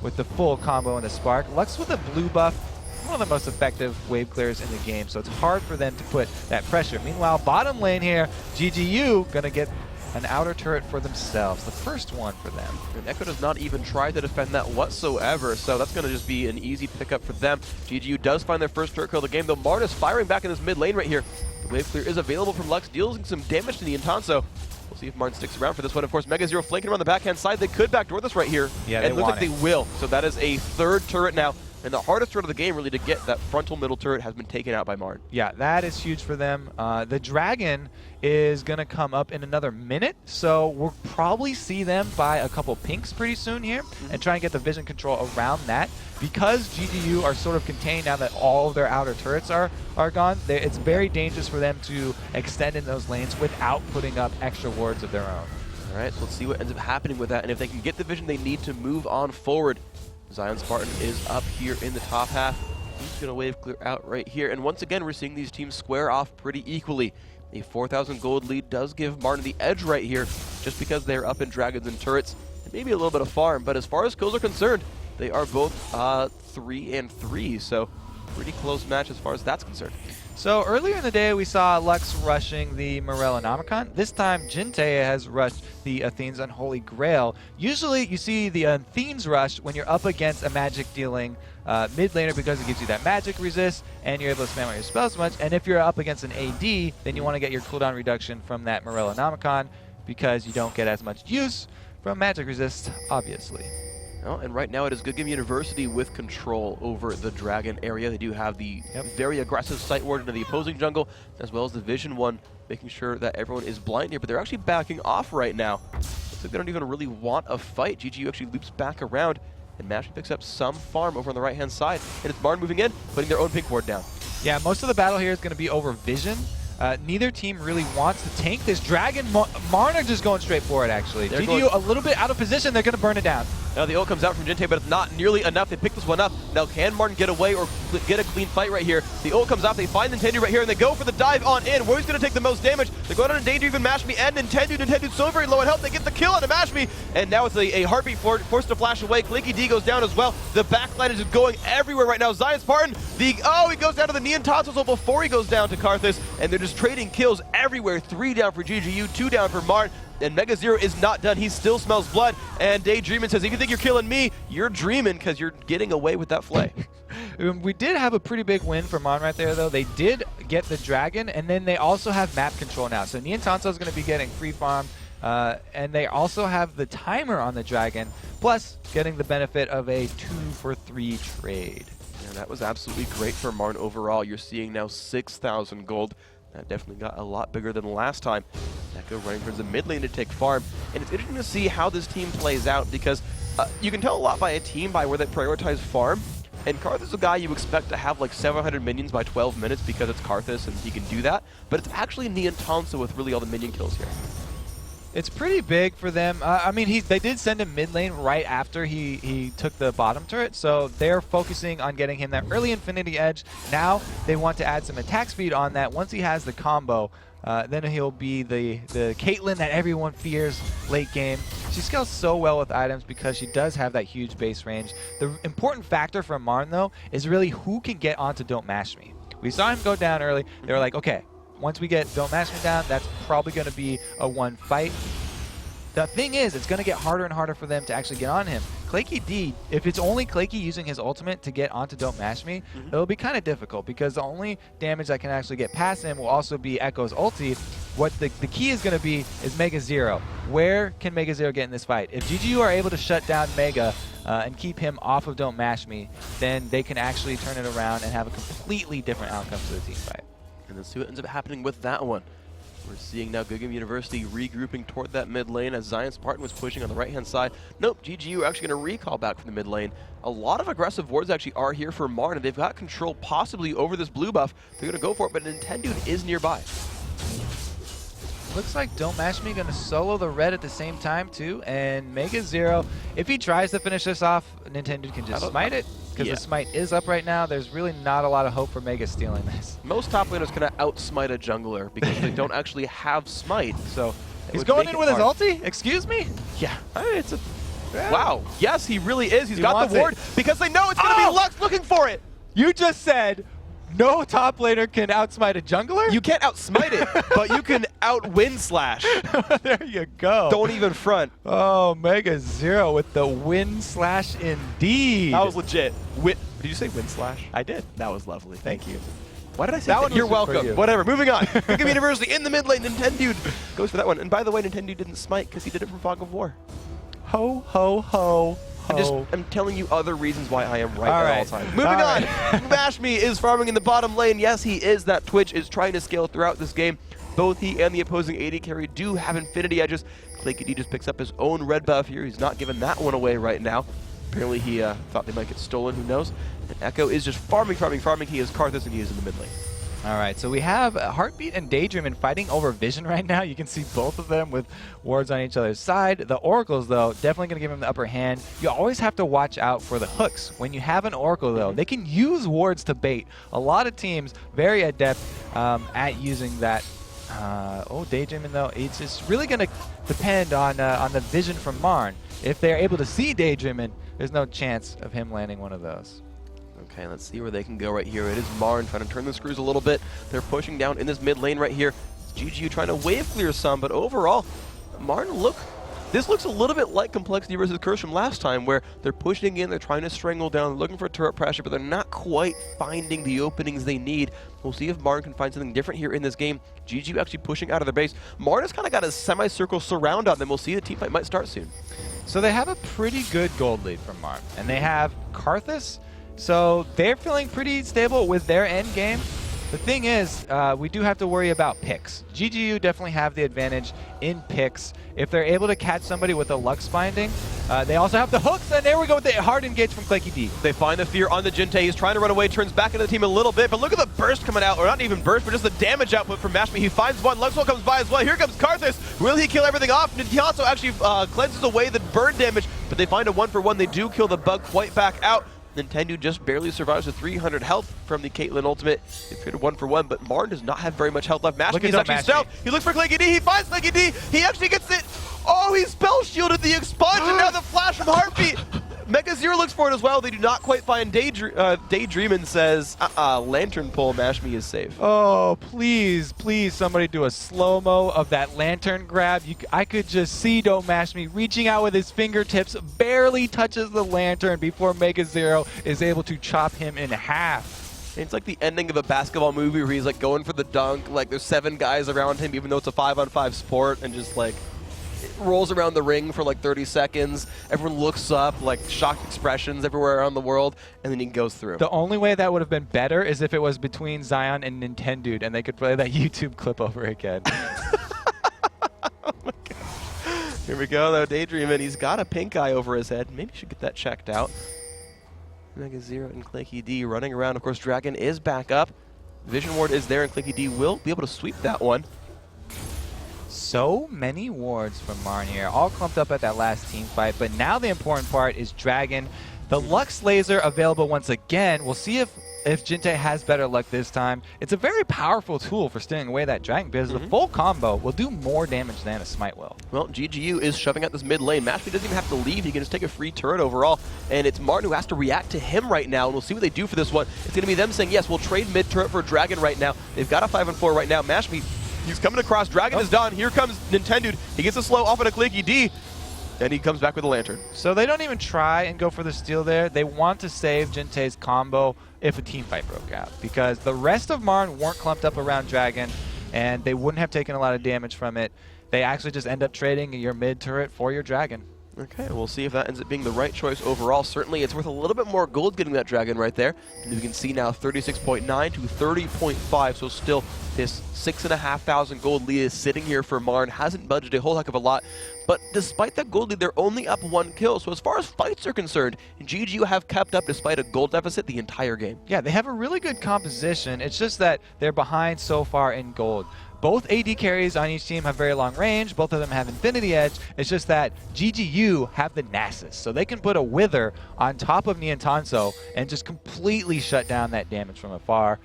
with the full combo and the spark. Lux with a blue buff, one of the most effective wave clears in the game, so it's hard for them to put that pressure. Meanwhile, bottom lane here, GGU gonna get an outer turret for themselves, the first one for them. And Echo does not even try to defend that whatsoever, so that's going to just be an easy pickup for them. GGU does find their first turret kill of the game, though Marn is firing back in this mid lane right here. The wave clear is available from Lux, dealing some damage to Niantasso. We'll see if Marn sticks around for this one. Of course, Megazero flanking around the backhand side. They could backdoor this right here. Yeah, and it looks like they will. So that is a third turret now. And the hardest turret of the game, really, to get that frontal middle turret has been taken out by Marn. Yeah, that is huge for them. The Dragon is going to come up in another minute, so we'll probably see them buy a couple pinks pretty soon here and try and get the vision control around that. Because GGU are sort of contained now that all of their outer turrets are gone, it's very dangerous for them to extend in those lanes without putting up extra wards of their own. All right, so let's see what ends up happening with that. And if they can get the vision they need to move on forward. Zion Spartan is up here in the top half. He's going to wave clear out right here. And once again, we're seeing these teams square off pretty equally. A 4,000 gold lead does give Martin the edge right here, just because they're up in dragons and turrets, and maybe a little bit of farm. But as far as kills are concerned, they are both 3 and 3, so pretty close match as far as that's concerned. So earlier in the day, we saw Lux rushing the Morellonomicon. This time, Jintei has rushed the Athene's Unholy Grail. Usually, you see the Athene's rush when you're up against a magic-dealing mid laner because it gives you that magic resist, and you're able to spam out your spells so much. And if you're up against an AD, then you want to get your cooldown reduction from that Morellonomicon because you don't get as much use from magic resist, obviously. Oh, and right now it is Good Game University with control over the Dragon area. They do have the very aggressive Sight Ward into the opposing jungle, as well as the Vision one, making sure that everyone is blind here, but they're actually backing off right now. Looks like they don't even really want a fight. GGU actually loops back around, and Mashmi picks up some farm over on the right-hand side, and it's Marn moving in, putting their own pink ward down. Yeah, most of the battle here is going to be over Vision. Neither team really wants to tank this Dragon. Marn are just going straight for it, actually. GGU a little bit out of position. They're going to burn it down. Now the ult comes out from Jintei, but it's not nearly enough. They pick this one up. Now can Martin get away or get a clean fight right here? The ult comes out. They find Nintendo right here, and they go for the dive on in. Where's going to take the most damage? They're going on a danger, even Mashmi and Nintendo. Nintendo's so very low on health. They get the kill on Mashmi, and now it's a heartbeat forced to flash away. Clinky D goes down as well. The backline is just going everywhere right now. Zion Spartan, he goes down to the Neon Tonsils before he goes down to Karthus, and they're just trading kills everywhere. 3 down for GGU, 2 down for Martin. And Mega Zero is not done. He still smells blood. And Daydreamin says, if you think you're killing me, you're dreaming because you're getting away with that flay. We did have a pretty big win for Mon right there, though. They did get the Dragon, and then they also have map control now. So Neon Tanso is going to be getting free farm, and they also have the timer on the Dragon, plus getting the benefit of a 2-for-3 trade. And that was absolutely great for Marn overall. You're seeing now 6,000 gold. That definitely got a lot bigger than last time. Echo running towards the mid lane to take farm. And it's interesting to see how this team plays out because you can tell a lot by a team by where they prioritize farm. And Karthus is a guy you expect to have like 700 minions by 12 minutes because it's Karthus and he can do that. But it's actually Neon Tanso with really all the minion kills here. It's pretty big for them. I mean, they did send him mid lane right after he took the bottom turret, so they're focusing on getting him that early Infinity Edge. Now they want to add some attack speed on that. Once he has the combo, then he'll be the Caitlyn that everyone fears late game. She scales so well with items because she does have that huge base range. The important factor for Marn, though, is really who can get onto Don't Mash Me. We saw him go down early. They were like, okay, once we get Don't Mash Me down, that's probably going to be a one fight. The thing is, it's going to get harder and harder for them to actually get on him. Clayky D, if it's only Clayky using his ultimate to get onto Don't Mash Me, it'll be kind of difficult because the only damage that can actually get past him will also be Echo's ulti. What the key is going to be is Mega Zero. Where can Mega Zero get in this fight? If GGU are able to shut down Mega and keep him off of Don't Mash Me, then they can actually turn it around and have a completely different outcome to the team fight. And let's see what ends up happening with that one. We're seeing now Good Game University regrouping toward that mid lane as Zion Spartan was pushing on the right-hand side. Nope, GGU are actually going to recall back from the mid lane. A lot of aggressive wards actually are here for Marn, and they've got control possibly over this blue buff. They're going to go for it, but Nintendo is nearby. Looks like Don't Mash Me going to solo the red at the same time, too. And Mega Zero, if he tries to finish this off, Nintendo can just smite it. Because the smite is up right now, there's really not a lot of hope for Mega stealing this. Most top laners can out-smite a jungler because they don't actually have smite, so... He's going in with his ulti? Excuse me? Yeah. It's a... Wow. Yes, he really is. He's got the ward because they know it's going to be Lux looking for it. You just said no top laner can outsmite a jungler? You can't outsmite it, but you can out-wind slash. There you go. Don't even front. Oh, Mega Zero with the wind slash indeed. That was legit. Did you say wind slash? I did. That was lovely. Thank you. Why did I say that? One You're welcome. You. Whatever. Moving on. Good Game University in the mid lane. Nintendo goes for that one. And by the way, Nintendo didn't smite because he did it from Fog of War. Ho, ho, ho. I'm telling you other reasons why I am right at all times. Moving on. Mashmi is farming in the bottom lane. Yes, he is. That Twitch is trying to scale throughout this game. Both he and the opposing AD carry do have Infinity Edges. Clayky D just picks up his own red buff here. He's not giving that one away right now. Apparently he thought they might get stolen. Who knows? And Echo is just farming. He is Karthus and he is in the mid lane. All right, so we have Heartbeat and Daydreamin fighting over Vision right now. You can see both of them with wards on each other's side. The Oracles, though, definitely going to give him the upper hand. You always have to watch out for the hooks. When you have an Oracle, though, they can use wards to bait. A lot of teams very adept at using that. Daydreamin, though, it's just really going to depend on the vision from Marn. If they're able to see Daydreamin, there's no chance of him landing one of those. Okay, let's see where they can go right here. It is MRN trying to turn the screws a little bit. They're pushing down in this mid lane right here. GGU trying to wave clear some, but overall, MRN this looks a little bit like Complexity versus Curse from last time, where they're pushing in, they're trying to strangle down, looking for turret pressure, but they're not quite finding the openings they need. We'll see if MRN can find something different here in this game. GGU actually pushing out of their base. MRN has kind of got a semicircle surround on them. We'll see the team fight might start soon. So they have a pretty good gold lead from MRN, and they have Karthus, so they're feeling pretty stable with their end game. The thing is, we do have to worry about picks. GGU definitely have the advantage in picks. If they're able to catch somebody with a Lux binding, they also have the hooks, and there we go with the hard engage from Claky D. They find the fear on the Jinte. He's trying to run away, turns back into the team a little bit, but look at the burst coming out, or not even burst, but just the damage output from Mashmi. He finds one, Luxwell comes by as well. Here comes Karthus. Will he kill everything off? Nintendo actually cleanses away the burn damage, but they find a 1-for-1. They do kill the bug quite back out. Nintendo just barely survives with 300 health from the Caitlyn ultimate. They traded 1-for-1, but MRN does not have very much health left. Mashmi is actually stealth. He looks for Claky D. He finds Claky D. He actually gets it. Oh, he spell shielded the expunge, and now the flash from Heartbeat. Mega Zero looks for it as well. They do not quite find Daydream and says, Lantern pull, Mashmi is safe. Oh, please, please, somebody do a slow-mo of that Lantern grab. I could just see Don't Mash Me reaching out with his fingertips, barely touches the Lantern before Mega Zero is able to chop him in half. It's like the ending of a basketball movie where he's like going for the dunk, like there's 7 guys around him, even though it's a 5-on-5 sport, and just like rolls around the ring for like 30 seconds. Everyone looks up, like shocked expressions everywhere around the world, and then he goes through. The only way that would have been better is if it was between Zion and Nintendo, and they could play that YouTube clip over again. Oh my God. Here we go, though. Daydream, and he's got a pink eye over his head. Maybe you should get that checked out. Mega Zero and Claky D running around. Of course, Dragon is back up. Vision Ward is there, and Claky D will be able to sweep that one. So many wards from MRN here, all clumped up at that last team fight, but now the important part is Dragon. The Lux Laser available once again. We'll see if Jinte has better luck this time. It's a very powerful tool for stealing away that Dragon, because the full combo will do more damage than a Smite will. Well, GGU is shoving out this mid lane. Mashmi doesn't even have to leave. He can just take a free turret overall, and it's MRN who has to react to him right now, and we'll see what they do for this one. It's going to be them saying, yes, we'll trade mid turret for Dragon right now. They've got a 5-on-4 right now. Mashmi, he's coming across. Dragon is done. Here comes Nintendo. He gets a slow off of a Claky D, and he comes back with a Lantern. So they don't even try and go for the steal there. They want to save Jinte's combo if a team fight broke out, because the rest of MRN weren't clumped up around Dragon, and they wouldn't have taken a lot of damage from it. They actually just end up trading your mid turret for your Dragon. Okay, we'll see if that ends up being the right choice overall. Certainly, it's worth a little bit more gold getting that Dragon right there. And you can see now 36.9 to 30.5, so still this 6,500 gold lead is sitting here for MRN. Hasn't budged a whole heck of a lot, but despite that gold lead, they're only up 1 kill. So as far as fights are concerned, GGU have kept up despite a gold deficit the entire game. Yeah, they have a really good composition. It's just that they're behind so far in gold. Both AD carries on each team have very long range. Both of them have Infinity Edge. It's just that GGU have the Nasus, so they can put a Wither on top of Niantanso and just completely shut down that damage from afar.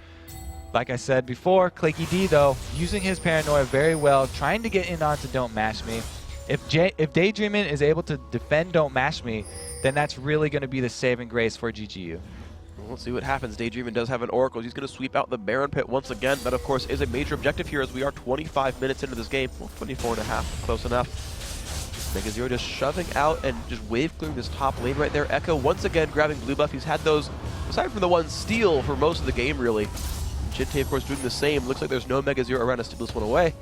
Like I said before, Claky D, though, using his Paranoia very well, trying to get in onto Don't Mash Me. If Daydreamin is able to defend Don't Mash Me, then that's really going to be the saving grace for GGU. We'll see what happens. Daydreamin does have an Oracle. He's going to sweep out the Baron Pit once again. That, of course, is a major objective here as we are 25 minutes into this game. Well, 24 and a half. Close enough. Mega Zero just shoving out and just wave clearing this top lane right there. Echo once again grabbing blue buff. He's had those, aside from the one steal, for most of the game, really. Jinte, of course, doing the same. Looks like there's no Mega Zero around to steal this one away.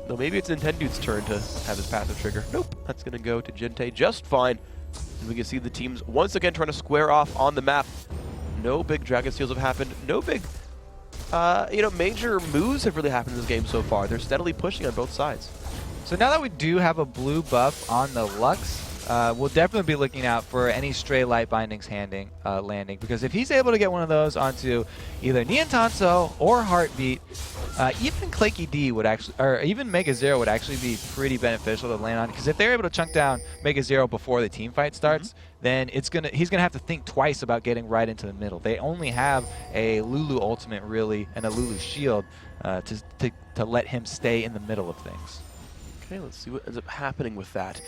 No, maybe it's Nintendo's turn to have his passive trigger. Nope. That's going to go to Jinte just fine. And we can see the teams once again trying to square off on the map. No big Dragon steals have happened. No big, major moves have really happened in this game so far. They're steadily pushing on both sides. So now that we do have a blue buff on the Lux, we'll definitely be looking out for any stray light bindings landing, because if he's able to get one of those onto either Niantanso or Heartbeat, even Claky D would actually, or even Mega Zero would actually be pretty beneficial to land on, because if they're able to chunk down Mega Zero before the team fight starts, then he's gonna have to think twice about getting right into the middle. They only have a Lulu ultimate really and a Lulu shield to let him stay in the middle of things. Okay, let's see what ends up happening with that.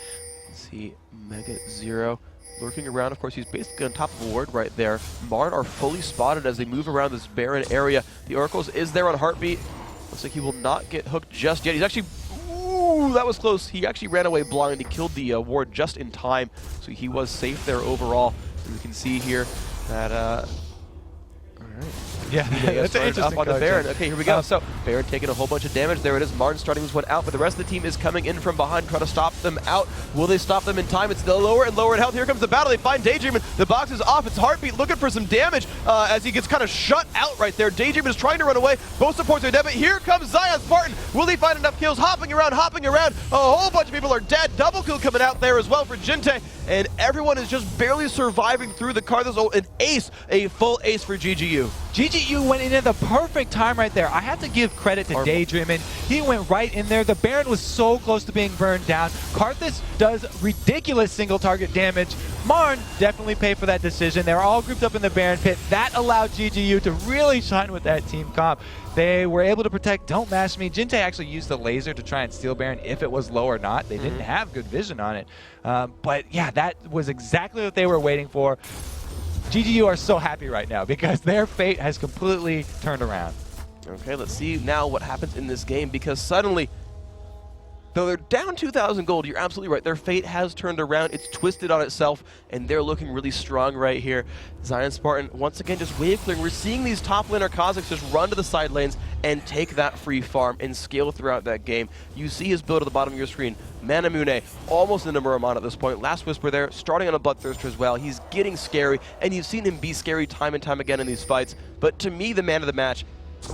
See Mega Zero lurking around. Of course, he's basically on top of the ward right there. Marn are fully spotted as they move around this barren area. The Oracles is there on Heartbeat. Looks like he will not get hooked just yet. He's actually... Ooh, that was close. He actually ran away blind. He killed the ward just in time, so he was safe there overall. And we can see here that... all right. Yeah, that's an interesting up on the coach. Baron. Okay, here we go. So Baron taking a whole bunch of damage. There it is. Martin starting this one out, but the rest of the team is coming in from behind, trying to stop them out. Will they stop them in time? It's still lower and lower in health. Here comes the battle. They find Daydream. The box is off. It's Heartbeat looking for some damage as he gets kind of shut out right there. Daydream is trying to run away. Both supports are dead, but here comes Zion Spartan. Will he find enough kills? Hopping around, hopping around. A whole bunch of people are dead. Double kill coming out there as well for Jinte, and everyone is just barely surviving through the car. There's an ace, a full ace for GGU. GGU went in at the perfect time right there. I have to give credit to Daydreamin'. He went right in there. The Baron was so close to being burned down. Karthus does ridiculous single target damage. Marn definitely paid for that decision. They were all grouped up in the Baron pit. That allowed GGU to really shine with that team comp. They were able to protect Don't Mash Me. Jinte actually used the laser to try and steal Baron if it was low or not. They didn't have good vision on it. But yeah, that was exactly what they were waiting for. GGU are so happy right now because their fate has completely turned around. Okay, let's see now what happens in this game, because suddenly, though they're down 2,000 gold, you're absolutely right. Their fate has turned around. It's twisted on itself, and they're looking really strong right here. Zion Spartan, once again, just wave clearing. We're seeing these top laner Kazakhs just run to the side lanes and take that free farm and scale throughout that game. You see his build at the bottom of your screen. Manamune, almost into Muramon at this point. Last Whisper there, starting on a Bloodthirster as well. He's getting scary, and you've seen him be scary time and time again in these fights. But to me, the man of the match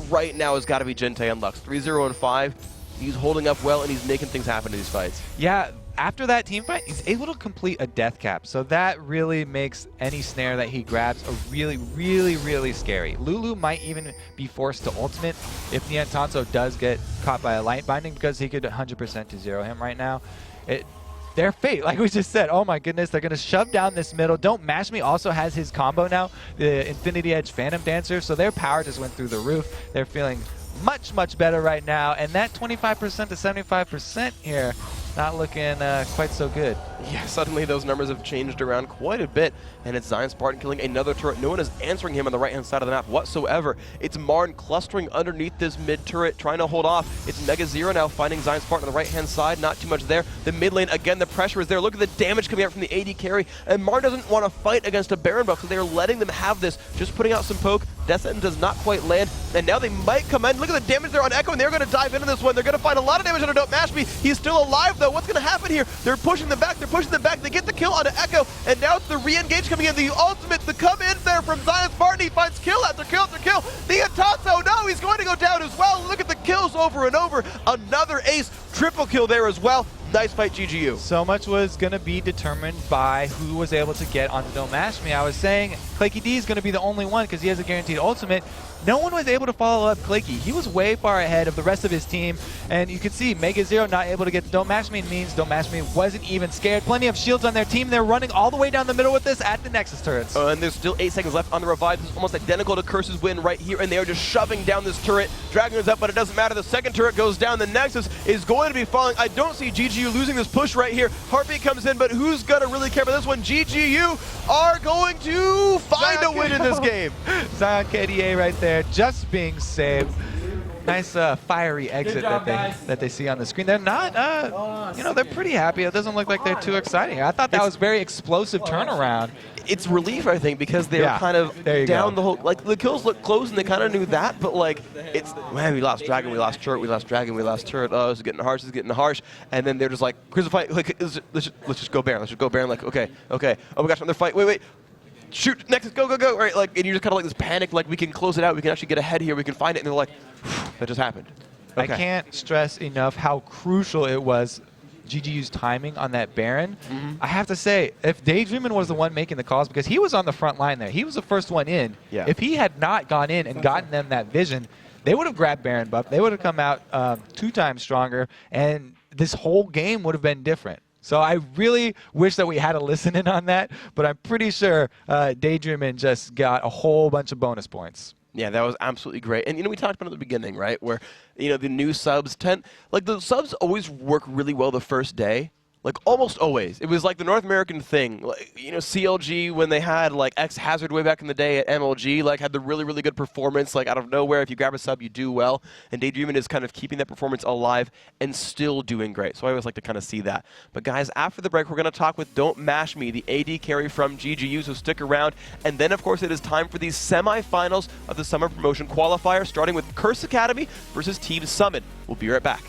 right now has got to be Jinte and Lux. 3-0 and 5. He's holding up well, and he's making things happen in these fights. Yeah, after that team fight, he's able to complete a death cap. So that really makes any snare that he grabs a really, really, really scary. Lulu might even be forced to ultimate if Niantanso does get caught by a light binding, because he could 100% to zero him right now. Their fate, like we just said, oh my goodness, they're going to shove down this middle. Don't Mash Me also has his combo now, the Infinity Edge Phantom Dancer, so their power just went through the roof. They're feeling much, much better right now, and that 25% to 75% here, not looking quite so good. Yeah, suddenly those numbers have changed around quite a bit, and it's Zion Spartan killing another turret. No one is answering him on the right-hand side of the map whatsoever. It's Marn clustering underneath this mid-turret, trying to hold off. It's Mega Zero now finding Zion Spartan on the right-hand side. Not too much there. The mid lane, again, the pressure is there. Look at the damage coming out from the AD carry, and Marn doesn't want to fight against a Baron buff, so they're letting them have this, just putting out some poke. Death Sentence does not quite land, and now they might come in. Look at the damage there on Echo, and they're going to dive into this one. They're going to find a lot of damage on Don't Mash Me. He's still alive, though. What's going to happen here? They're pushing them back. They're pushing them back. They get the kill onto Echo, and now it's the re-engage coming in. The ultimate to come in there from Zion Spartan. He finds kill after kill after kill. Niantanso, no, he's going to go down as well. Look at the kills over and over. Another ace, triple kill there as well. Nice fight, GGU. So much was going to be determined by who was able to get onto Don't Mash Me. I was saying Claky D is going to be the only one because he has a guaranteed ultimate. No one was able to follow up Claky. He was way far ahead of the rest of his team, and you can see Mega Zero not able to get to Don't Mash Me means Don't Mash Me wasn't even scared. Plenty of shields on their team. They're running all the way down the middle with this at the Nexus turrets. And there's still 8 seconds left on the revive. This is almost identical to Curse's win right here, and they are just shoving down this turret. Dragon is up, but it doesn't matter. The second turret goes down. The Nexus is going to be falling. I don't see GGU losing this push right here. Heartbeat comes in, but who's going to really care about this one? GGU are going to find a win in this game. Zion KDA right there, just being saved. Nice fiery exit that they see on the screen. They're not, you know, they're pretty happy. It doesn't look like they're too exciting. I thought that was very explosive turnaround. It's relief, I think, because they were kind of down the whole, like, the kills look close and they kind of knew that, but like, it's, man, we lost Dragon, we lost turret, we lost Dragon, we lost turret, oh, this is getting harsh, this is getting harsh, and then they're just like, here's the fight, like, let's just go Baron, like, okay, oh my gosh, another fight, wait, shoot, Nexus, go, right, like, and you're just kind of like this panic, like, we can close it out, we can actually get ahead here, we can find it, and they're like, that just happened. Okay. I can't stress enough how crucial it was GGU's timing on that Baron. I have to say, if Daydreamin' was the one making the calls, because he was on the front line there, he was the first one in. Yeah. If he had not gone in and gotten them that vision, they would have grabbed Baron buff. They would have come out 2 times stronger, and this whole game would have been different. So I really wish that we had a listen in on that, but I'm pretty sure Daydreamin' just got a whole bunch of bonus points. Yeah, that was absolutely great. And, you know, we talked about it at the beginning, right, where, you know, the new subs tend, like, the subs always work really well the first day, Like, almost always. It was like the North American thing. Like, you know, CLG, when they had, like, X-Hazard way back in the day at MLG, like, had the really, really good performance. Like, out of nowhere, if you grab a sub, you do well. And Daydreamin' is kind of keeping that performance alive and still doing great. So I always like to kind of see that. But, guys, after the break, we're going to talk with Don't Mash Me, the AD carry from GGU, so stick around. And then, of course, it is time for these semifinals of the Summer Promotion Qualifier, starting with Curse Academy versus Team Summon. We'll be right back.